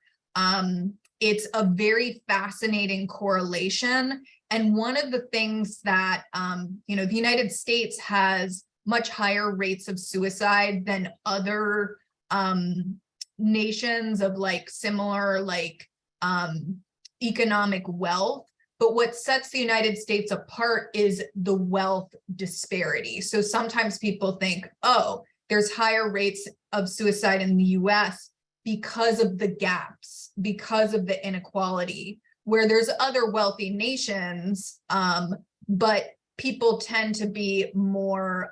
It's a very fascinating correlation. And one of the things that, the United States has much higher rates of suicide than other nations of similar economic wealth. But what sets the United States apart is the wealth disparity. So sometimes people think, oh, there's higher rates of suicide in the US because of the gaps, because of the inequality, where there's other wealthy nations, but people tend to be more,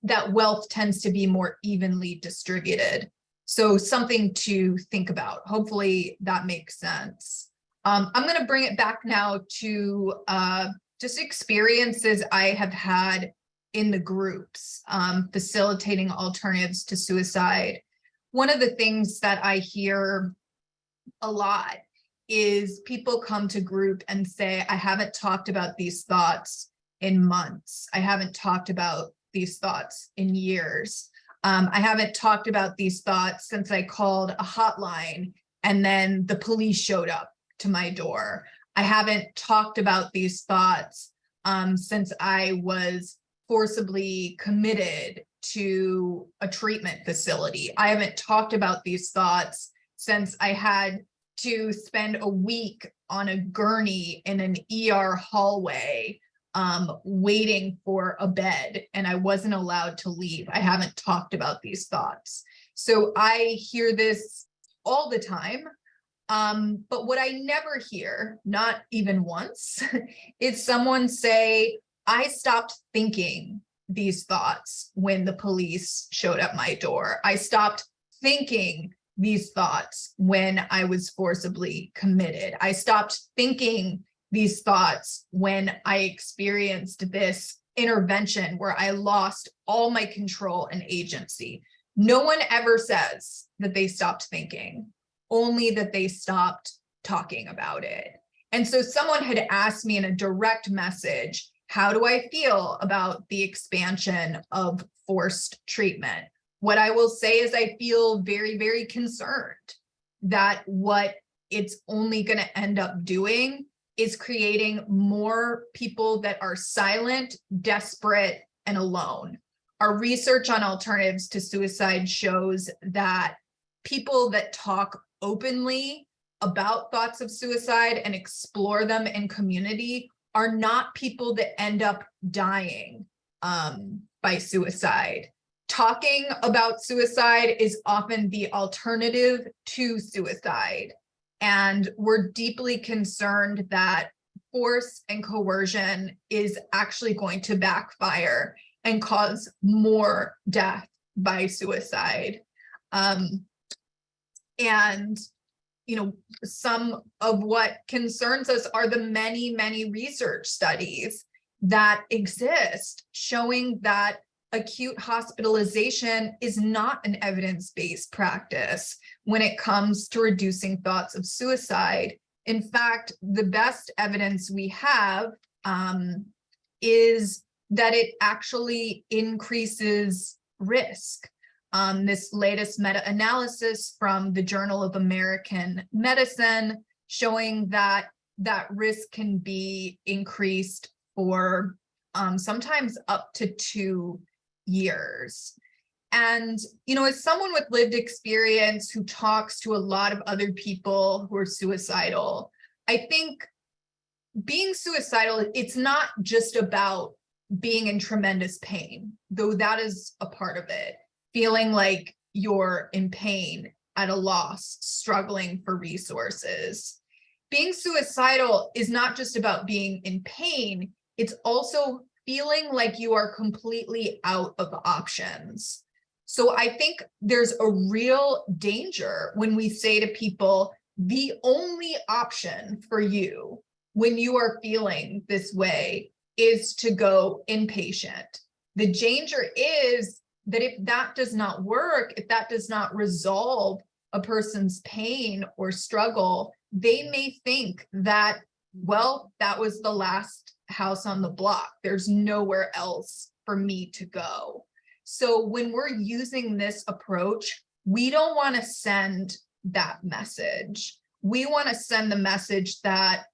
that wealth tends to be more evenly distributed. So something to think about. Hopefully that makes sense. I'm going to bring it back now to just experiences I have had in the groups, facilitating alternatives to suicide. One of the things that I hear a lot is people come to group and say, I haven't talked about these thoughts in months. I haven't talked about these thoughts in years. I haven't talked about these thoughts since I called a hotline and then the police showed up to my door. I haven't talked about these thoughts since I was forcibly committed to a treatment facility. I haven't talked about these thoughts since I had to spend a week on a gurney in an ER hallway waiting for a bed and I wasn't allowed to leave. I haven't talked about these thoughts. So I hear this all the time. But what I never hear, not even once, is someone say, I stopped thinking these thoughts when the police showed up my door. I stopped thinking these thoughts when I was forcibly committed. I stopped thinking these thoughts when I experienced this intervention where I lost all my control and agency. No one ever says that they stopped thinking, only that they stopped talking about it. And so someone had asked me in a direct message, how do I feel about the expansion of forced treatment? What I will say is I feel very, very concerned that what it's only going to end up doing is creating more people that are silent, desperate, and alone. Our research on alternatives to suicide shows that people that talk openly about thoughts of suicide and explore them in community are not people that end up dying by suicide. Talking about suicide is often the alternative to suicide. And we're deeply concerned that force and coercion is actually going to backfire and cause more death by suicide. And, you know, some of what concerns us are the many, many research studies that exist showing that acute hospitalization is not an evidence-based practice when it comes to reducing thoughts of suicide. In fact, the best evidence we have is that it actually increases risk. This latest meta-analysis from the Journal of American Medicine showing that that risk can be increased for sometimes up to 2 years. And, you know, as someone with lived experience who talks to a lot of other people who are suicidal, I think being suicidal, it's not just about being in tremendous pain, though that is a part of it. Feeling like you're in pain, at a loss, struggling for resources. Being suicidal is not just about being in pain, it's also feeling like you are completely out of options. So I think there's a real danger when we say to people, the only option for you when you are feeling this way is to go inpatient. The danger is that if that does not work, if that does not resolve a person's pain or struggle, they may think that, well, that was the last house on the block. There's nowhere else for me to go. So when we're using this approach, we don't want to send that message. We want to send the message that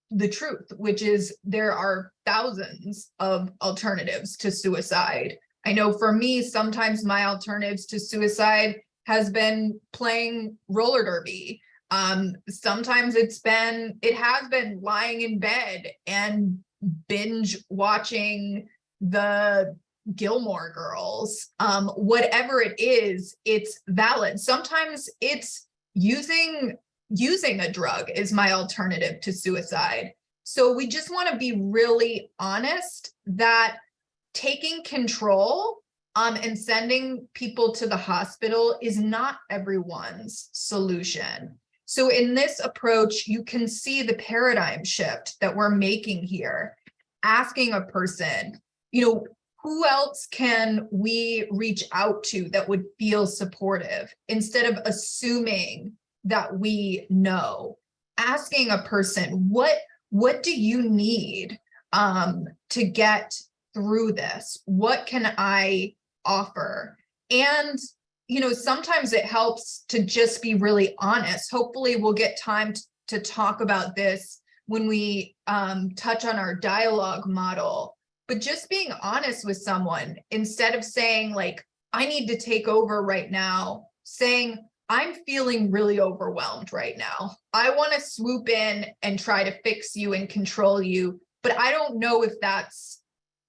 the truth, which is there are thousands of alternatives to suicide. I know for me, sometimes my alternatives to suicide has been playing roller derby. Sometimes it has been lying in bed and binge watching the Gilmore Girls. Whatever it is, it's valid. Sometimes it's using a drug is my alternative to suicide. So we just want to be really honest that taking control and sending people to the hospital is not everyone's solution. So in this approach, you can see the paradigm shift that we're making here, asking a person, who else can we reach out to that would feel supportive, instead of assuming that we know. Asking a person, what do you need to get through this? What can I offer? And sometimes it helps to just be really honest. Hopefully we'll get time to talk about this when we touch on our dialogue model. But just being honest with someone, instead of saying like, I need to take over right now, saying, I'm feeling really overwhelmed right now. I want to swoop in and try to fix you and control you, but I don't know if that's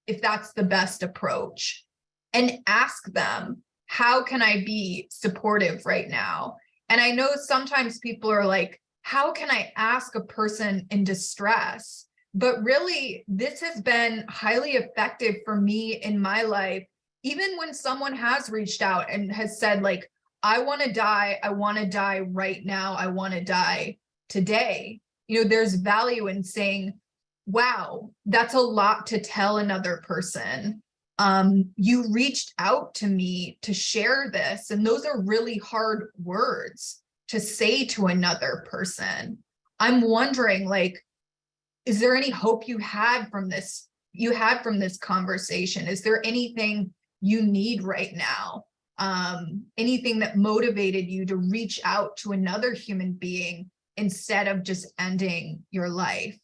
the best approach. And ask them, how can I be supportive right now? And I know sometimes people are like, how can I ask a person in distress? But really, this has been highly effective for me in my life. Even when someone has reached out and has said like, I want to die right now, I want to die today. There's value in saying, wow, that's a lot to tell another person. You reached out to me to share this, and those are really hard words to say to another person. I'm wondering, like, is there any hope you had from this conversation? Is there anything you need right now? Anything that motivated you to reach out to another human being instead of just ending your life?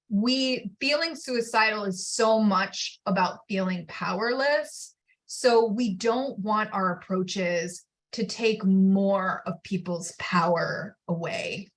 Feeling suicidal is so much about feeling powerless. So we don't want our approaches to take more of people's power away.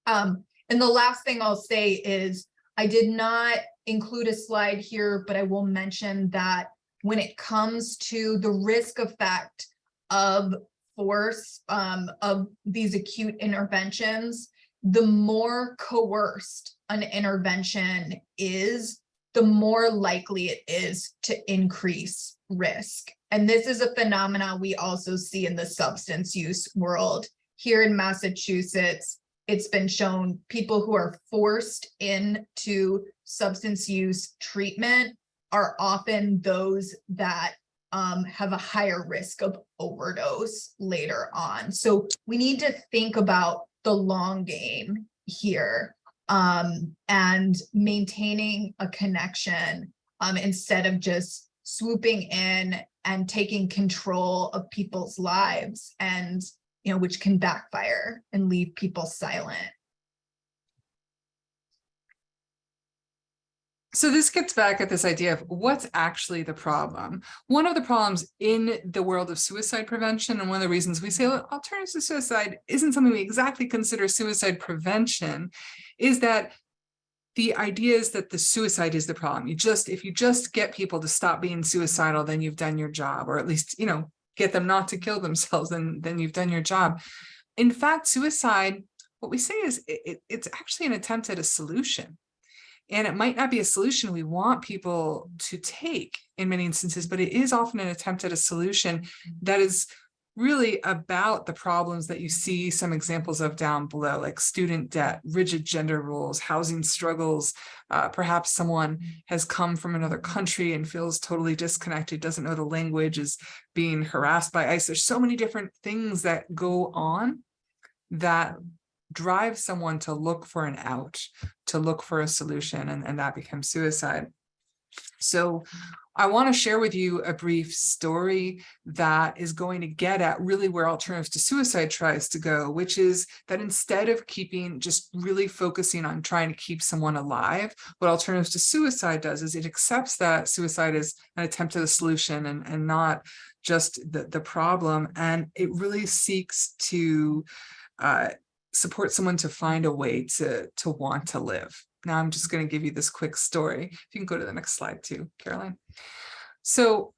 And the last thing I'll say is, I did not include a slide here, but I will mention that when it comes to the risk effect of force, of these acute interventions, the more coerced an intervention is, the more likely it is to increase risk. And this is a phenomenon we also see in the substance use world. Here in Massachusetts, it's been shown people who are forced into substance use treatment are often those that have a higher risk of overdose later on. So we need to think about the long game here, and maintaining a connection instead of just swooping in and taking control of people's lives, and which can backfire and leave people silent. So this gets back at this idea of what's actually the problem. One of the problems in the world of suicide prevention, and one of the reasons we say alternatives to suicide isn't something we exactly consider suicide prevention, is that the idea is that the suicide is the problem. If you just get people to stop being suicidal, then you've done your job, or at least, get them not to kill themselves, and then you've done your job. In fact, suicide, what we say is it's actually an attempt at a solution. And it might not be a solution we want people to take in many instances, but it is often an attempt at a solution that is really about the problems that you see some examples of down below, like student debt, rigid gender rules, housing struggles. Perhaps someone has come from another country and feels totally disconnected, doesn't know the language, is being harassed by ICE. There's so many different things that go on that drive someone to look for an out, to look for a solution, and that becomes suicide. So I want to share with you a brief story that is going to get at really where alternatives to suicide tries to go, which is that instead of just really focusing on trying to keep someone alive, what alternatives to suicide does is it accepts that suicide is an attempt at a solution and not just the problem. And it really seeks to support someone to find a way to want to live. Now I'm just going to give you this quick story. If you can go to the next slide too, Caroline. So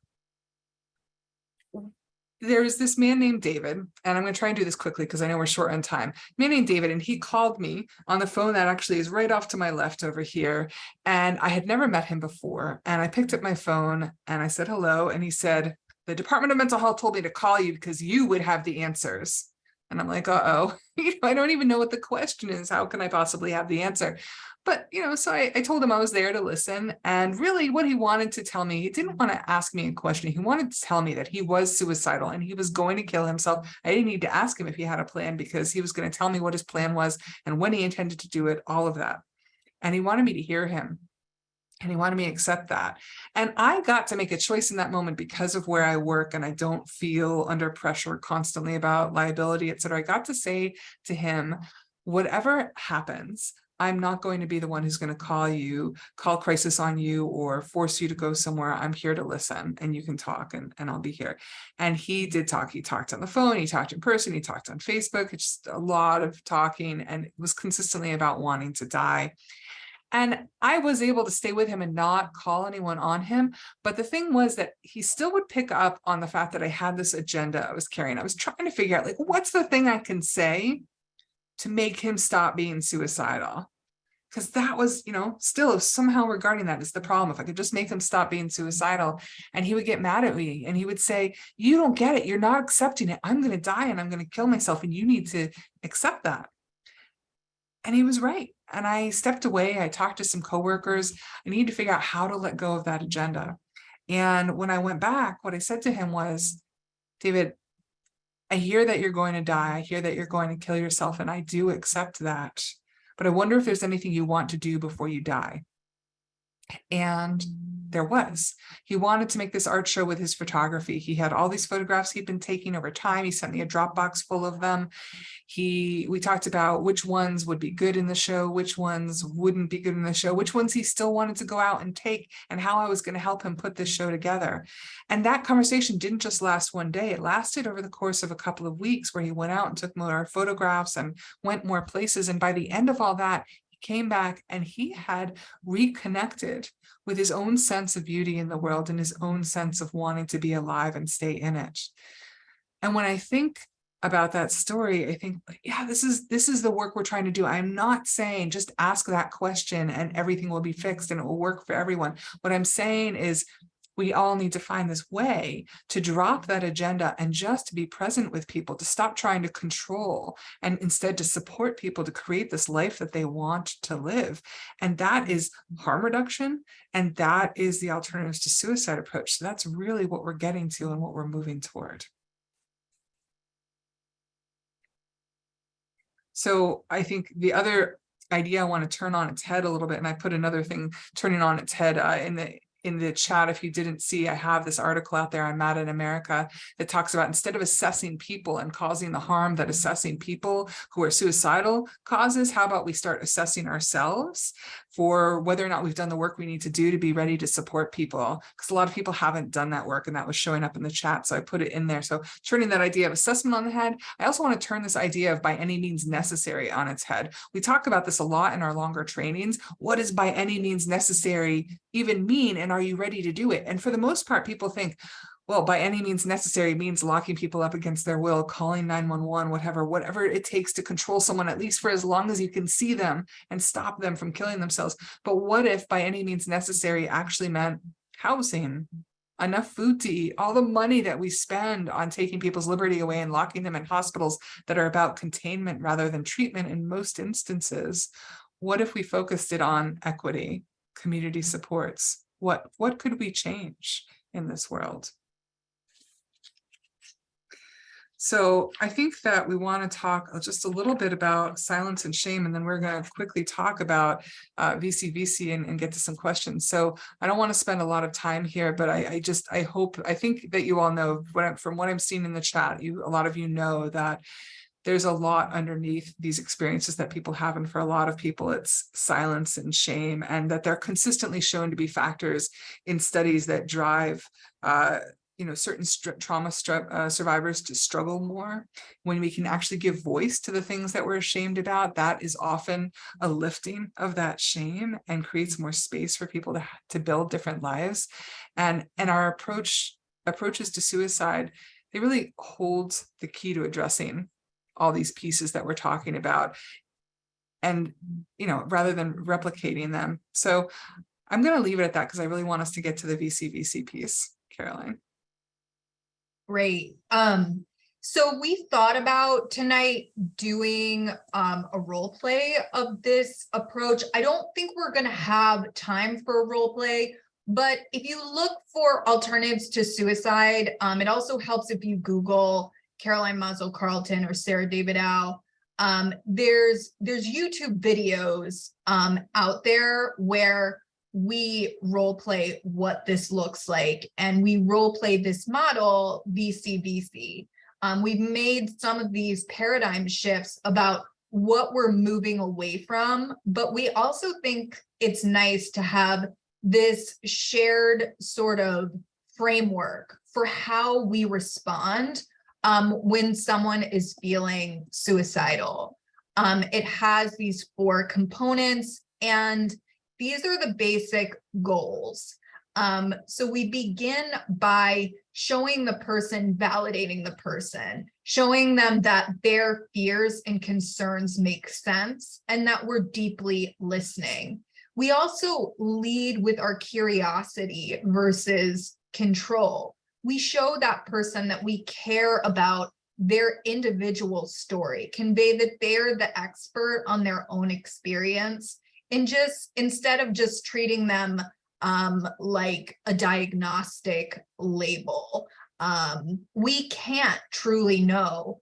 there's this man named David, and I'm going to try and do this quickly because I know we're short on time. Man named David, and he called me on the phone that actually is right off to my left over here. And I had never met him before. And I picked up my phone and I said, hello. And he said, the Department of Mental Health told me to call you because you would have the answers. And I'm like, uh-oh, I don't even know what the question is. How can I possibly have the answer? But, so I told him I was there to listen. And really what he wanted to tell me, he didn't want to ask me a question. He wanted to tell me that he was suicidal and he was going to kill himself. I didn't need to ask him if he had a plan because he was going to tell me what his plan was and when he intended to do it, all of that. And he wanted me to hear him. And he wanted me to accept that. And I got to make a choice in that moment because of where I work and I don't feel under pressure constantly about liability, et cetera. I got to say to him, whatever happens, I'm not going to be the one who's going to call crisis on you or force you to go somewhere. I'm here to listen and you can talk and I'll be here. And he did talk. He talked on the phone, he talked in person, he talked on Facebook. It's just a lot of talking and it was consistently about wanting to die. And I was able to stay with him and not call anyone on him. But the thing was that he still would pick up on the fact that I had this agenda I was carrying. I was trying to figure out, like, what's the thing I can say to make him stop being suicidal? Because that was, still somehow regarding that is the problem. If I could just make him stop being suicidal. And he would get mad at me and he would say, you don't get it. You're not accepting it. I'm going to die and I'm going to kill myself. And you need to accept that. And he was right. And I stepped away. I talked to some coworkers. I needed to figure out how to let go of that agenda. And when I went back, what I said to him was, David, I hear that you're going to die. I hear that you're going to kill yourself. And I do accept that. But I wonder if there's anything you want to do before you die. And there was. He wanted to make this art show with his photography. He had all these photographs he'd been taking over time. He sent me a Dropbox full of them. We talked about which ones would be good in the show, which ones wouldn't be good in the show, which ones he still wanted to go out and take, and how I was going to help him put this show together. And that conversation didn't just last one day. It lasted over the course of a couple of weeks where he went out and took more photographs and went more places. And by the end of all that, he came back and he had reconnected with his own sense of beauty in the world and his own sense of wanting to be alive and stay in it. And when I think about that story, I think, yeah, this is the work we're trying to do. I'm not saying just ask that question and everything will be fixed and it will work for everyone. What I'm saying is we all need to find this way to drop that agenda and just to be present with people, to stop trying to control and instead to support people to create this life that they want to live. And that is harm reduction. And that is the alternatives to suicide approach. So that's really what we're getting to and what we're moving toward. So I think the other idea I want to turn on its head a little bit, and I put another thing turning on its head in the chat. If you didn't see, I have this article out there on Mad in America that talks about instead of assessing people and causing the harm that assessing people who are suicidal causes, how about we start assessing ourselves for whether or not we've done the work we need to do to be ready to support people, because a lot of people haven't done that work, and that was showing up in the chat, so I put it in there. So turning that idea of assessment on the head, I also want to turn this idea of by any means necessary on its head. We talk about this a lot in our longer trainings. What does by any means necessary even mean, and are you ready to do it? And for the most part, people think, well, by any means necessary means locking people up against their will, calling 911, whatever it takes to control someone, at least for as long as you can see them and stop them from killing themselves. But what if by any means necessary actually meant housing, enough food to eat, all the money that we spend on taking people's liberty away and locking them in hospitals that are about containment rather than treatment in most instances? What if we focused it on equity, community supports? What could we change in this world? So I think that we want to talk just a little bit about silence and shame, and then we're going to quickly talk about VC and get to some questions. So I don't want to spend a lot of time here, but I think that you all know, from what I'm seeing in the chat, a lot of you know that there's a lot underneath these experiences that people have. And for a lot of people, it's silence and shame, and that they're consistently shown to be factors in studies that drive certain trauma survivors to struggle more. When we can actually give voice to the things that we're ashamed about, that is often a lifting of that shame and creates more space for people to build different lives. And our approaches to suicide, they really hold the key to addressing all these pieces that we're talking about, and rather than replicating them. So I'm going to leave it at that because I really want us to get to the VC piece, Caroline. Great. So we thought about tonight doing a role play of this approach. I don't think we're going to have time for a role play, but if you look for alternatives to suicide, it also helps if you Google Caroline Mazel Carlton or Sarah Davidow. There's YouTube videos out there where we role play what this looks like, and we role play this model VC. We've made some of these paradigm shifts about what we're moving away from, but we also think it's nice to have this shared sort of framework for how we respond when someone is feeling suicidal. It has these 4 components, and these are the basic goals. So we begin by showing the person, validating the person, showing them that their fears and concerns make sense and that we're deeply listening. We also lead with our curiosity versus control. We show that person that we care about their individual story, convey that they're the expert on their own experience, and just instead of just treating them like a diagnostic label. We can't truly know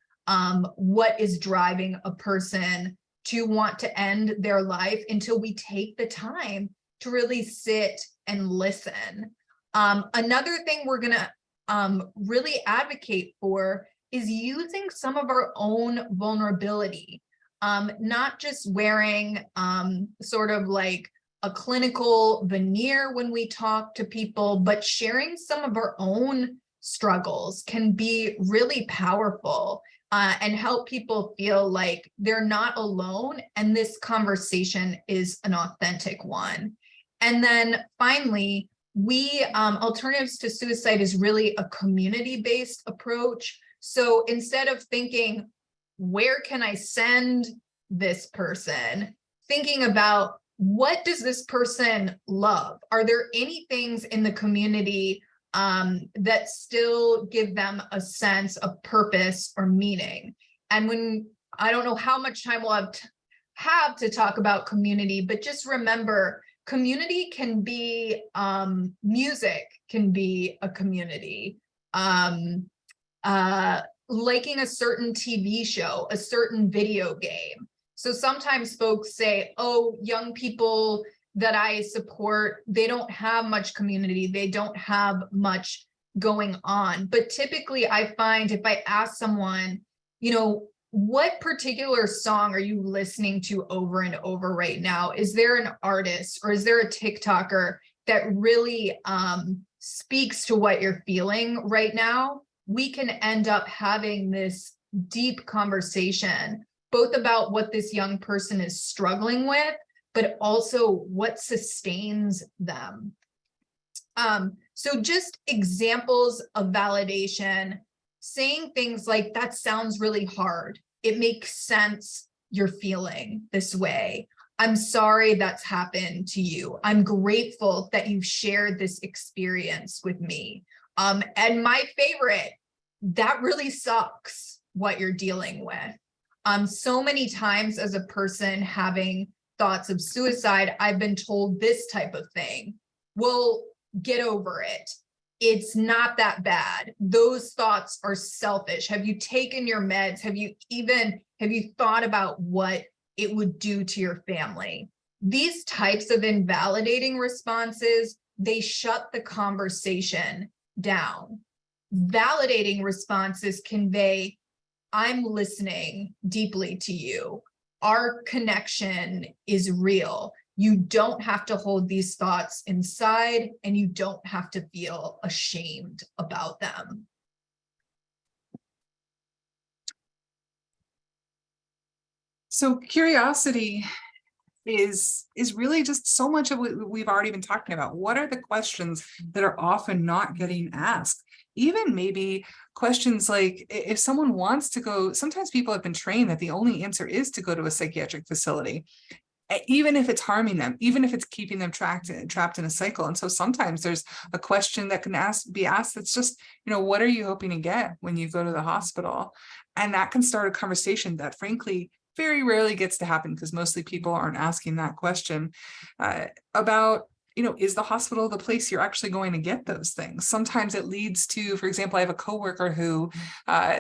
what is driving a person to want to end their life until we take the time to really sit and listen. Another thing we're gonna really advocate for is using some of our own vulnerability, not just wearing sort of like a clinical veneer when we talk to people, but sharing some of our own struggles can be really powerful and help people feel like they're not alone and this conversation is an authentic one. And then finally, Alternatives to Suicide is really a community-based approach. So instead of thinking, where can I send this person? Thinking about, what does this person love? Are there any things in the community that still give them a sense of purpose or meaning? And I don't know how much time we'll have to talk about community, but just remember, community can be, music can be a community. Liking a certain TV show, a certain video game. So sometimes folks say, oh, young people that I support, they don't have much community. They don't have much going on. But typically I find if I ask someone, what particular song are you listening to over and over right now? Is there an artist or is there a TikToker that really speaks to what you're feeling right now? We can end up having this deep conversation, both about what this young person is struggling with, but also what sustains them. So just examples of validation, saying things like, that sounds really hard. It makes sense you're feeling this way. I'm sorry that's happened to you. I'm grateful that you've shared this experience with me. And my favorite, that really sucks what you're dealing with. So many times as a person having thoughts of suicide, I've been told this type of thing. Well, get over it. It's not that bad. Those thoughts are selfish. Have you taken your meds? Have you thought about what it would do to your family? These types of invalidating responses, they shut the conversation down. Validating responses convey, I'm listening deeply to you. Our connection is real. You don't have to hold these thoughts inside, and you don't have to feel ashamed about them. So curiosity is really just so much of what we've already been talking about. What are the questions that are often not getting asked? Even maybe questions like, if someone wants to go, sometimes people have been trained that the only answer is to go to a psychiatric facility, even if it's harming them, even if it's keeping them trapped in a cycle. And so sometimes there's a question that can be asked that's just, what are you hoping to get when you go to the hospital? And that can start a conversation that frankly very rarely gets to happen, because mostly people aren't asking that question about, is the hospital the place you're actually going to get those things? Sometimes it leads to, for example, I have a coworker who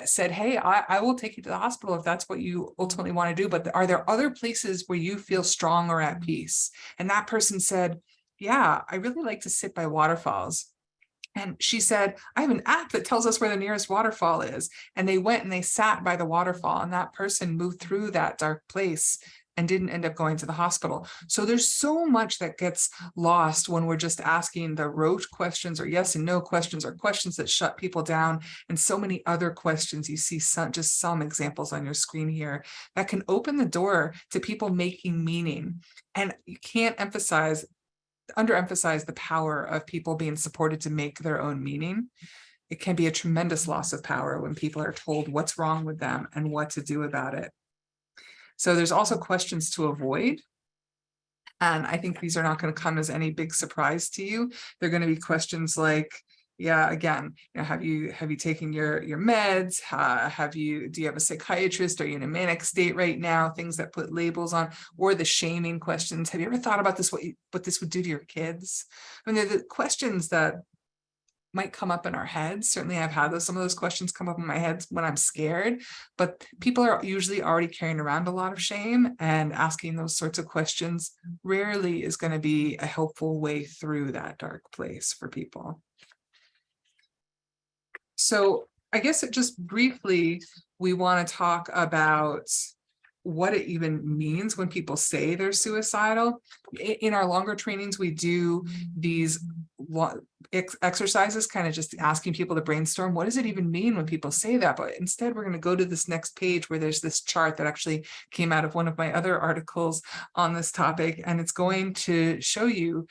said, hey, I will take you to the hospital if that's what you ultimately want to do, but are there other places where you feel strong or at peace? And that person said, yeah, I really like to sit by waterfalls. And she said, I have an app that tells us where the nearest waterfall is. And they went and they sat by the waterfall, and that person moved through that dark place and didn't end up going to the hospital. So there's so much that gets lost when we're just asking the rote questions or yes and no questions, or questions that shut people down, and so many other questions. You see just some examples on your screen here that can open the door to people making meaning. And you can't underemphasize the power of people being supported to make their own meaning. It can be a tremendous loss of power when people are told what's wrong with them and what to do about it. So there's also questions to avoid. And I think these are not going to come as any big surprise to you. They're going to be questions like, yeah, again, have you taken your meds? Do you have a psychiatrist? Are you in a manic state right now? Things that put labels on, or the shaming questions. Have you ever thought about this, what this would do to your kids? I mean, they're the questions that might come up in our heads. Certainly I've had some of those questions come up in my head when I'm scared, but people are usually already carrying around a lot of shame, and asking those sorts of questions rarely is going to be a helpful way through that dark place for people. So I guess just briefly, we want to talk about what it even means when people say they're suicidal. In our longer trainings, we do these exercises, kind of just asking people to brainstorm, what does it even mean when people say that? But instead, we're going to go to this next page where there's this chart that actually came out of one of my other articles on this topic, and it's going to show you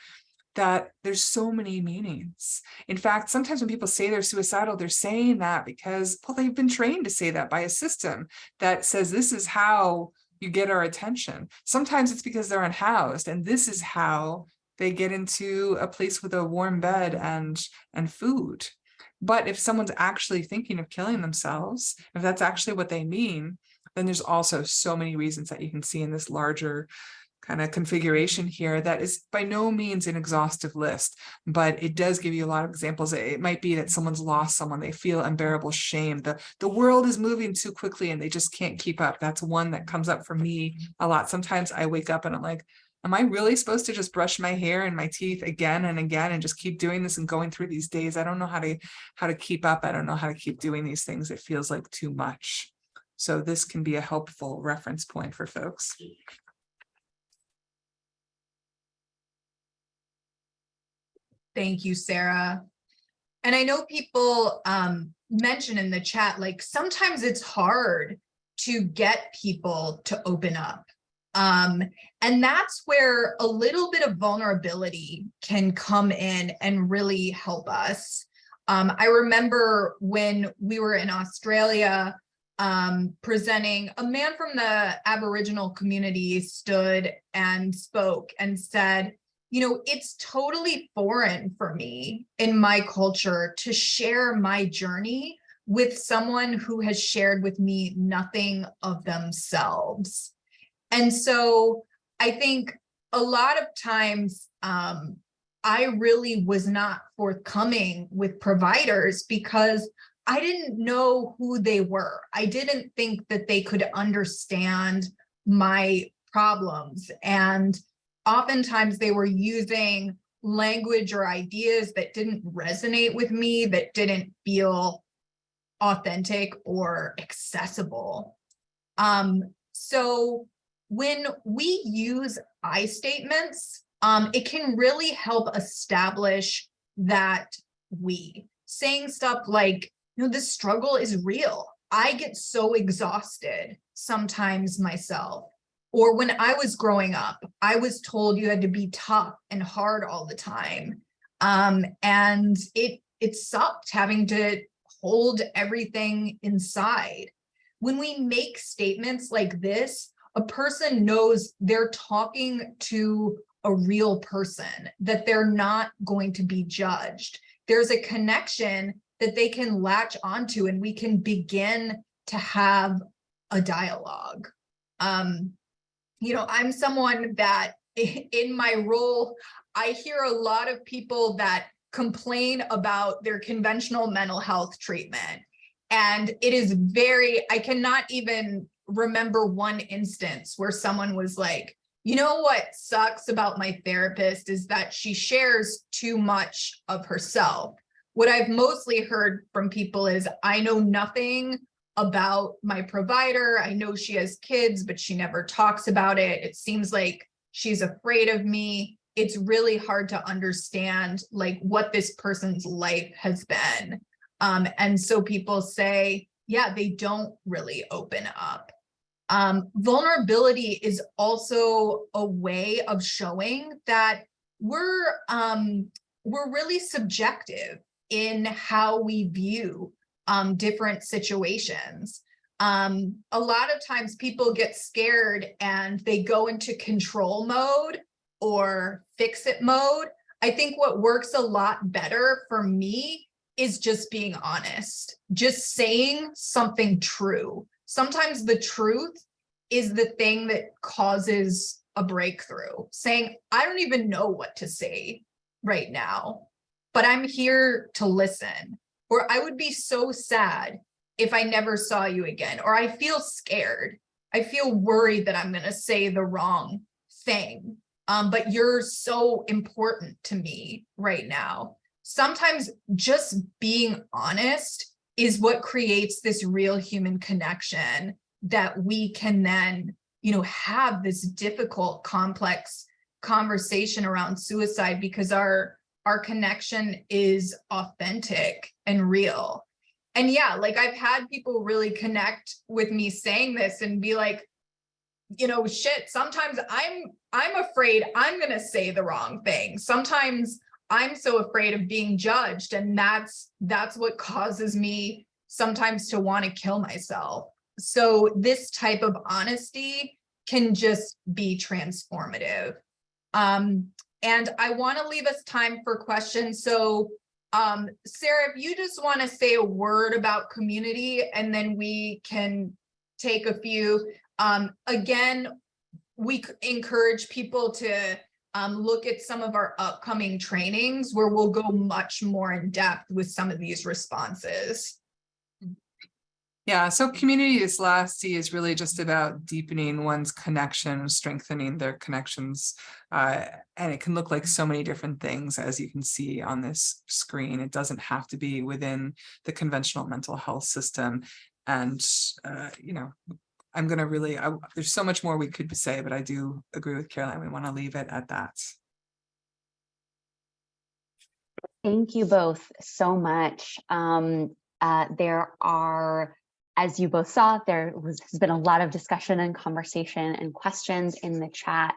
that there's so many meanings. In fact, sometimes when people say they're suicidal, they're saying that because, well, they've been trained to say that by a system that says this is how you get our attention. Sometimes it's because they're unhoused, and this is how they get into a place with a warm bed and food. But if someone's actually thinking of killing themselves, if that's actually what they mean, then there's also so many reasons that you can see in this larger kind of configuration here that is by no means an exhaustive list, but it does give you a lot of examples. It might be that someone's lost someone, they feel unbearable shame, the world is moving too quickly and they just can't keep up. That's one that comes up for me a lot. Sometimes I wake up and I'm like, am I really supposed to just brush my hair and my teeth again and again and just keep doing this and going through these days? I don't know how to keep up. I don't know how to keep doing these things. It feels like too much. So this can be a helpful reference point for folks. Thank you, Sarah. And I know people mention in the chat, like sometimes it's hard to get people to open up. And that's where a little bit of vulnerability can come in and really help us. I remember when we were in Australia presenting, a man from the Aboriginal community stood and spoke and said, you know, it's totally foreign for me in my culture to share my journey with someone who has shared with me nothing of themselves. And so I think a lot of times I really was not forthcoming with providers because I didn't know who they were. I didn't think that they could understand my problems. And oftentimes they were using language or ideas that didn't resonate with me, that didn't feel authentic or accessible. So when we use I statements, it can really help establish that we. Saying stuff like, this struggle is real. I get so exhausted sometimes myself. Or when I was growing up, I was told you had to be tough and hard all the time. And it sucked having to hold everything inside. When we make statements like this, a person knows they're talking to a real person, that they're not going to be judged. There's a connection that they can latch onto, and we can begin to have a dialogue. I'm someone that in my role, I hear a lot of people that complain about their conventional mental health treatment. And it is I cannot even remember one instance where someone was like, what sucks about my therapist is that she shares too much of herself. What I've mostly heard from people is, I know nothing about my provider. I know she has kids, but she never talks about it. It seems like she's afraid of me. It's really hard to understand like what this person's life has been. And so people say, yeah, they don't really open up. Vulnerability is also a way of showing that we're really subjective in how we view different situations. A lot of times people get scared and they go into control mode or fix it mode. I think what works a lot better for me is just being honest, just saying something true. Sometimes the truth is the thing that causes a breakthrough. Saying, I don't even know what to say right now, but I'm here to listen. Or I would be so sad if I never saw you again. Or I feel scared. I feel worried that I'm going to say the wrong thing. But you're so important to me right now. Sometimes just being honest is what creates this real human connection that we can then, have this difficult, complex conversation around suicide, because our connection is authentic and real. And yeah, like I've had people really connect with me saying this and be like, shit, sometimes I'm afraid I'm going to say the wrong thing. Sometimes I'm so afraid of being judged, and that's what causes me sometimes to want to kill myself. So this type of honesty can just be transformative. And I want to leave us time for questions. So Sarah, if you just want to say a word about community, and then we can take a few. Again, we encourage people to look at some of our upcoming trainings where we'll go much more in depth with some of these responses. Yeah, so community is really just about deepening one's connection, strengthening their connections. And it can look like so many different things, as you can see on this screen. It doesn't have to be within the conventional mental health system. And, I'm going to really, there's so much more we could say, but I do agree with Caroline. We want to leave it at that. Thank you both so much. There are, as you both saw, has been a lot of discussion and conversation and questions in the chat.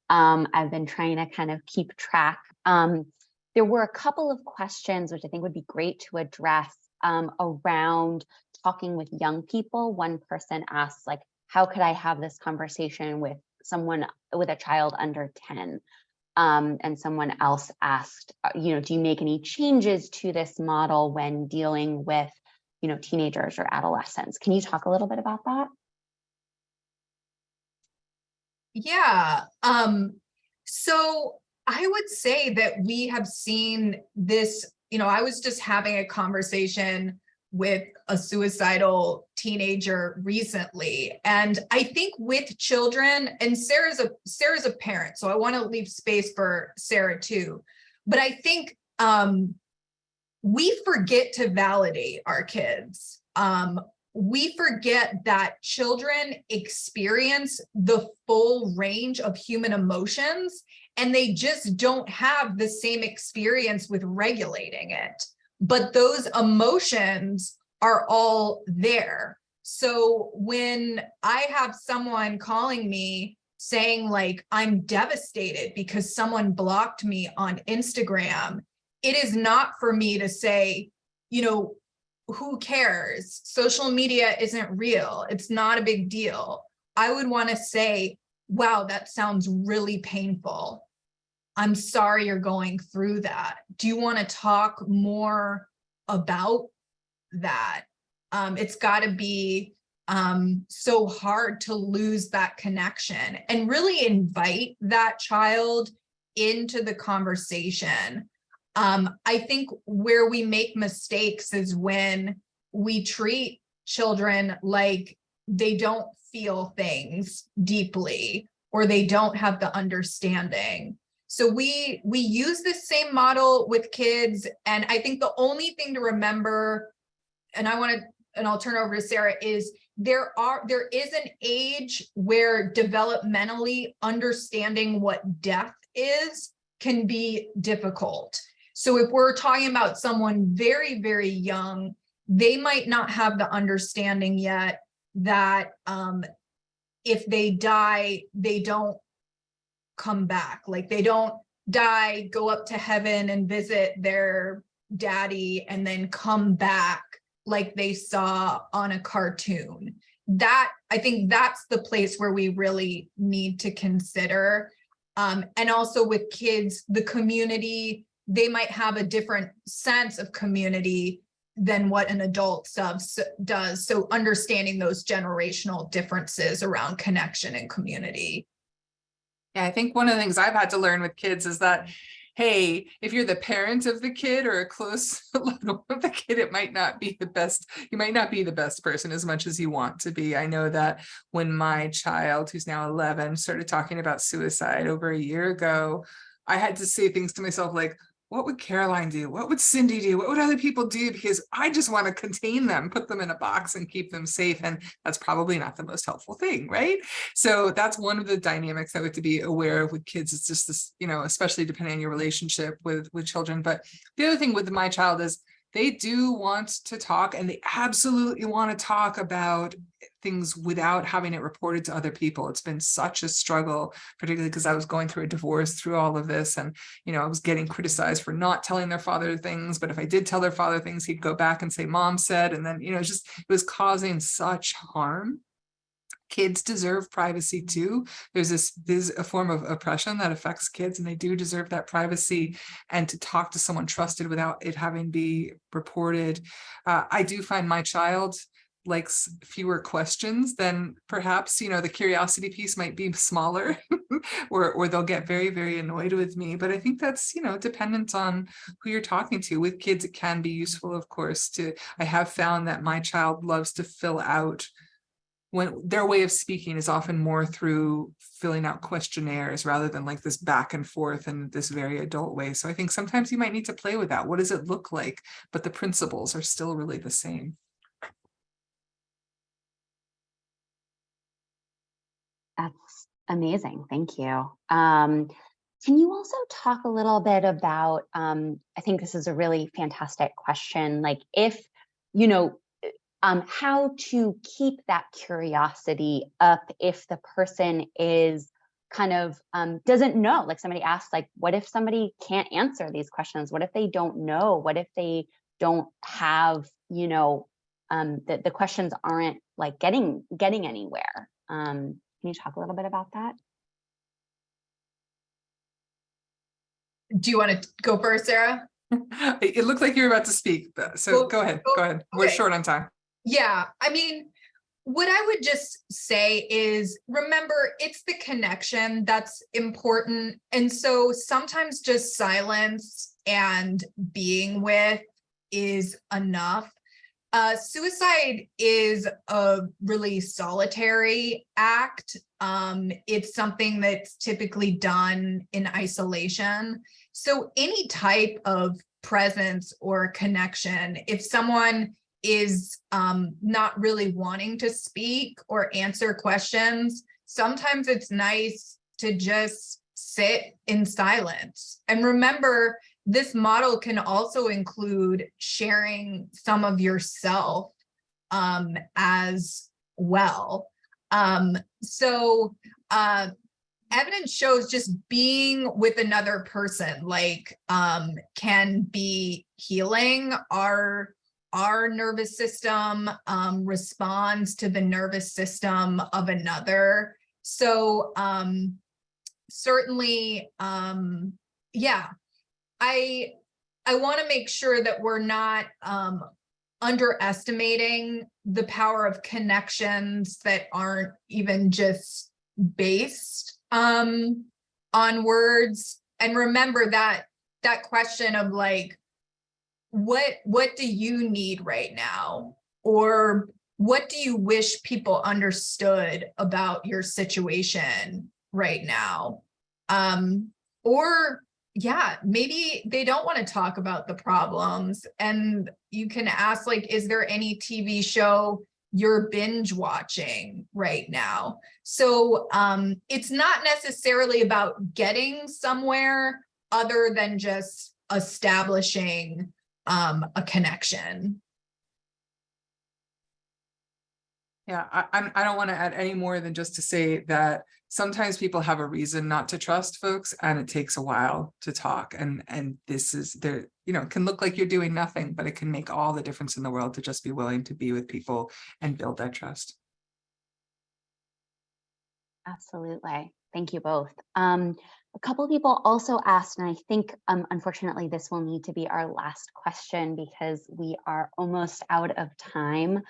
I've been trying to kind of keep track. There were a couple of questions which I think would be great to address around talking with young people. One person asked, like, how could I have this conversation with a child under 10? And someone else asked, do you make any changes to this model when dealing with, teenagers or adolescents? Can you talk a little bit about that? Yeah. So I would say that we have seen this, I was just having a conversation with a suicidal teenager recently. And I think with children, and Sarah's a parent, so I want to leave space for Sarah too. But I think we forget to validate our kids. we forget that children experience the full range of human emotions, and they just don't have the same experience with regulating it. But those emotions are all there. So when I have someone calling me saying like, I'm devastated because someone blocked me on Instagram, it is not for me to say, you know, who cares? Social media isn't real. It's not a big deal. I would want to say, wow, that sounds really painful. I'm sorry you're going through that. Do you want to talk more about that? It's got to be so hard to lose that connection, and really invite that child into the conversation. I think where we make mistakes is when we treat children like they don't feel things deeply, or they don't have the understanding. So we use this same model with kids, and I think the only thing to remember, and I'll turn over to Sarah, is there is an age where developmentally understanding what death is can be difficult. So if we're talking about someone very, very young, they might not have the understanding yet that if they die, they don't come back. Like, they don't die, go up to heaven and visit their daddy, and then come back like they saw on a cartoon. That, I think that's the place where we really need to consider. And also with kids, the community, they might have a different sense of community than what an adult does. So understanding those generational differences around connection and community. Yeah, I think one of the things I've had to learn with kids is that, hey, if you're the parent of the kid or a close loved one of the kid, it might not be the best. You might not be the best person as much as you want to be. I know that when my child, who's now 11, started talking about suicide over a year ago, I had to say things to myself like, what would Caroline do? What would Cindy do? What would other people do? Because I just want to contain them, put them in a box and keep them safe. And that's probably not the most helpful thing, right? So that's one of the dynamics that we have to be aware of with kids. It's just this, you know, especially depending on your relationship with children. But the other thing with my child is they do want to talk, and they absolutely want to talk about things without having it reported to other people. It's been such a struggle, particularly because I was going through a divorce through all of this. And, you know, I was getting criticized for not telling their father things. But if I did tell their father things, he'd go back and say, Mom said, and then, you know, it was causing such harm. Kids deserve privacy too. There's a form of oppression that affects kids, and they do deserve that privacy, and to talk to someone trusted without it having be reported. I do find my child likes fewer questions than perhaps, you know, the curiosity piece might be smaller or they'll get very, very annoyed with me. But I think that's, you know, dependent on who you're talking to. With kids, it can be useful, of course, I have found that my child loves to fill out, when their way of speaking is often more through filling out questionnaires rather than like this back and forth in this very adult way. So I think sometimes you might need to play with that. What does it look like? But the principles are still really the same. That's amazing. Thank you. Can you also talk a little bit about, I think this is a really fantastic question, like if, you know, how to keep that curiosity up if the person is kind of doesn't know, like somebody asked, like, what if somebody can't answer these questions? What if they don't know? What if they don't have, you know, the questions aren't like getting anywhere? Can you talk a little bit about that? Do you want to go first, Sarah? It looked like you were about to speak, so go ahead. Go ahead. We're Okay. short on time. Yeah, I mean, what I would just say is, remember, it's the connection that's important. And so sometimes just silence and being with is enough. Suicide is a really solitary act. It's something that's typically done in isolation. So any type of presence or connection, if someone is not really wanting to speak or answer questions, sometimes it's nice to just sit in silence. And remember, this model can also include sharing some of yourself as well. Evidence shows just being with another person, like, can be healing. Our nervous system responds to the nervous system of another. So certainly, yeah, I want to make sure that we're not underestimating the power of connections that aren't even just based on words. And remember that question of like, what do you need right now? Or what do you wish people understood about your situation right now? Or yeah, maybe they don't want to talk about the problems, and you can ask, like, is there any TV show you're binge watching right now? So it's not necessarily about getting somewhere other than just establishing a connection. Yeah, I don't want to add any more than just to say that sometimes people have a reason not to trust folks, and it takes a while to talk. And this is there, you know, it can look like you're doing nothing, but it can make all the difference in the world to just be willing to be with people and build that trust. Absolutely. Thank you both. A couple of people also asked, and I think unfortunately this will need to be our last question because we are almost out of time.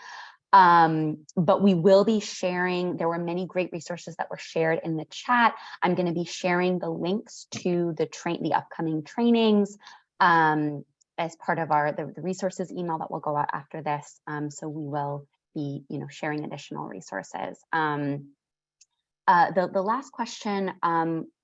But we will be sharing, there were many great resources that were shared in the chat. I'm going to be sharing the links to the upcoming trainings as part of the resources email that will go out after this. So we will be, sharing additional resources. The last question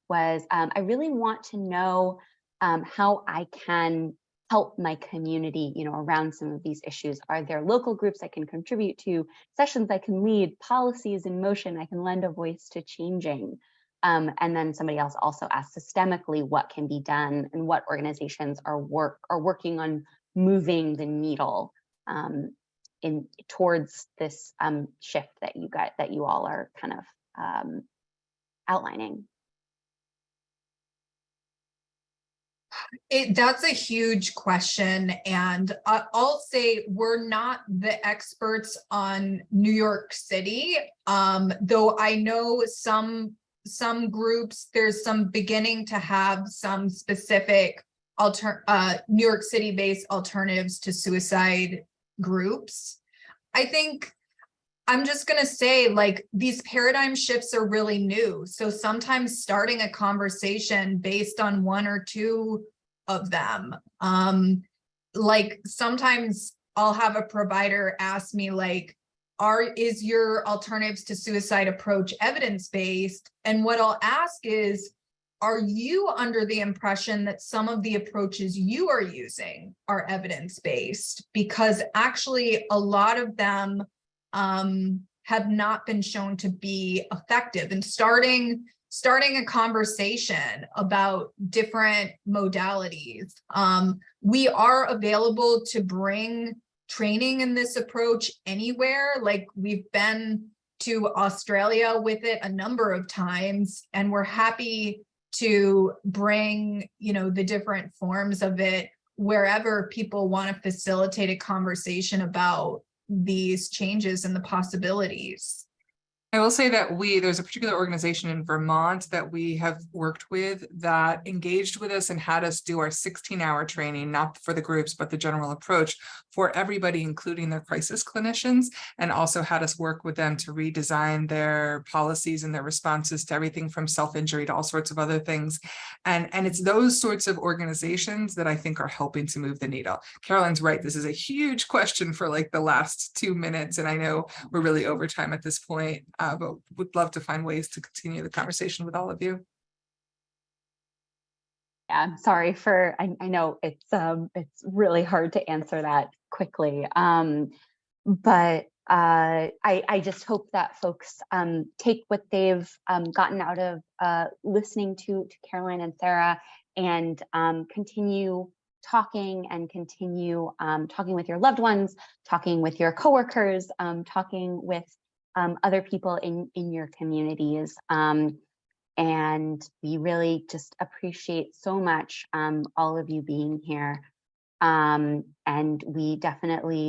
was, I really want to know how I can help my community, around some of these issues. Are there local groups I can contribute to, sessions I can lead, policies in motion I can lend a voice to changing? And then somebody else also asked systemically what can be done and what organizations are working on moving the needle towards this shift that you all are kind of outlining. That's a huge question, and I'll say we're not the experts on New York City, though I know some groups, there's some beginning to have some specific New York City based alternatives to suicide groups. I think I'm just going to say, like, these paradigm shifts are really new. So sometimes starting a conversation based on one or two of them, like sometimes I'll have a provider ask me, like, is your alternatives to suicide approach evidence-based? And what I'll ask is, are you under the impression that some of the approaches you are using are evidence-based? Because actually a lot of them have not been shown to be effective. And starting a conversation about different modalities. We are available to bring training in this approach anywhere. Like, we've been to Australia with it a number of times, and we're happy to bring, the different forms of it wherever people want to facilitate a conversation about these changes and the possibilities. I will say that there's a particular organization in Vermont that we have worked with that engaged with us and had us do our 16-hour training, not for the groups, but the general approach for everybody, including their crisis clinicians, and also had us work with them to redesign their policies and their responses to everything from self-injury to all sorts of other things. And it's those sorts of organizations that I think are helping to move the needle. Caroline's right. This is a huge question for like the last 2 minutes. And I know we're really over time at this point. But would love to find ways to continue the conversation with all of you. I'm sorry for, I know it's really hard to answer that quickly. But I just hope that folks take what they've gotten out of listening to Caroline and Sarah, and continue talking, and continue talking with your loved ones, talking with your coworkers, talking with other people in your communities. And we really just appreciate so much all of you being here. And we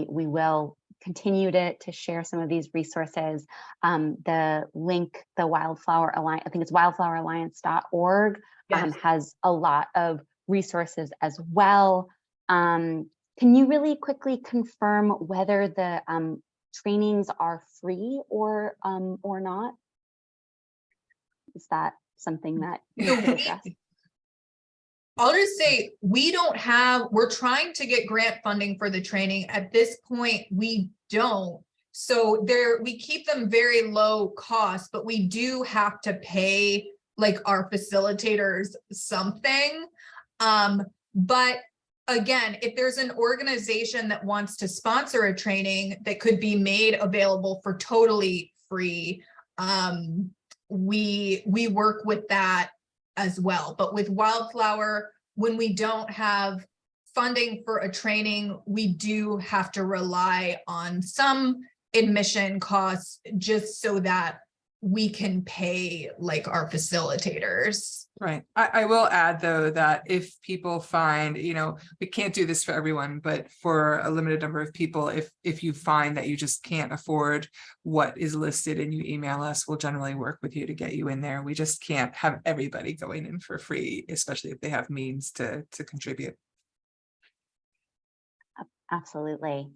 will continue to share some of these resources. The link, the Wildflower Alliance, I think it's wildfloweralliance.org, Yes. has a lot of resources as well. Can you really quickly confirm whether the trainings are free or not? Is that something that you could address? I'll just say, we're trying to get grant funding for the training. At this point, we don't. So we keep them very low cost, but we do have to pay like our facilitators something. But again, if there's an organization that wants to sponsor a training that could be made available for totally free, we work with that as well. But with Wildflower, when we don't have funding for a training, we do have to rely on some admission costs just so that we can pay like our facilitators. Right. I will add, though, that if people find, we can't do this for everyone, but for a limited number of people, if you find that you just can't afford what is listed and you email us, we'll generally work with you to get you in there. We just can't have everybody going in for free, especially if they have means to contribute. Absolutely.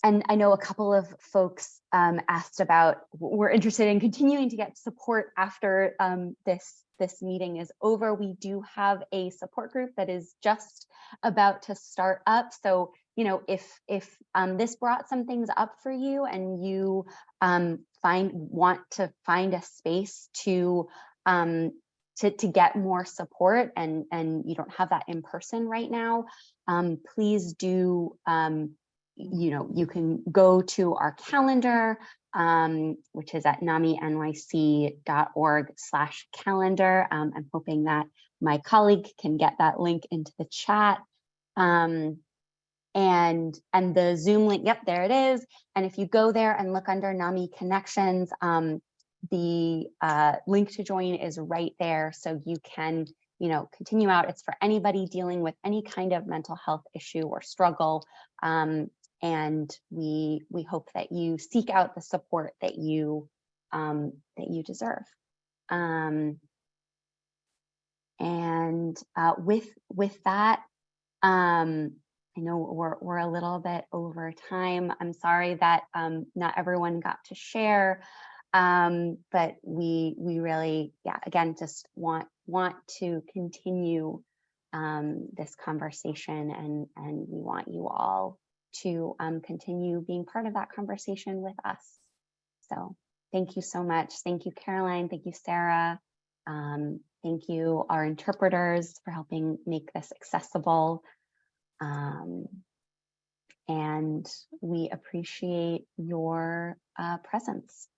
And I know a couple of folks asked about, we're interested in continuing to get support after this meeting is over. We do have a support group that is just about to start up. So, if this brought some things up for you, and you want to find a space to get more support, and you don't have that in person right now, please do. You can go to our calendar, which is at NAMI-NYC.org/calendar. I'm hoping that my colleague can get that link into the chat. And the Zoom link, yep, there it is. And if you go there and look under NAMI Connections, the link to join is right there. So you can, continue out. It's for anybody dealing with any kind of mental health issue or struggle. And we hope that you seek out the support that you deserve. And with that, I know we're a little bit over time. I'm sorry that not everyone got to share, but we really, again, just want to continue this conversation, and we want you all to continue being part of that conversation with us. So thank you so much. Thank you, Caroline. Thank you, Sarah. Thank you, our interpreters, for helping make this accessible. And we appreciate your presence.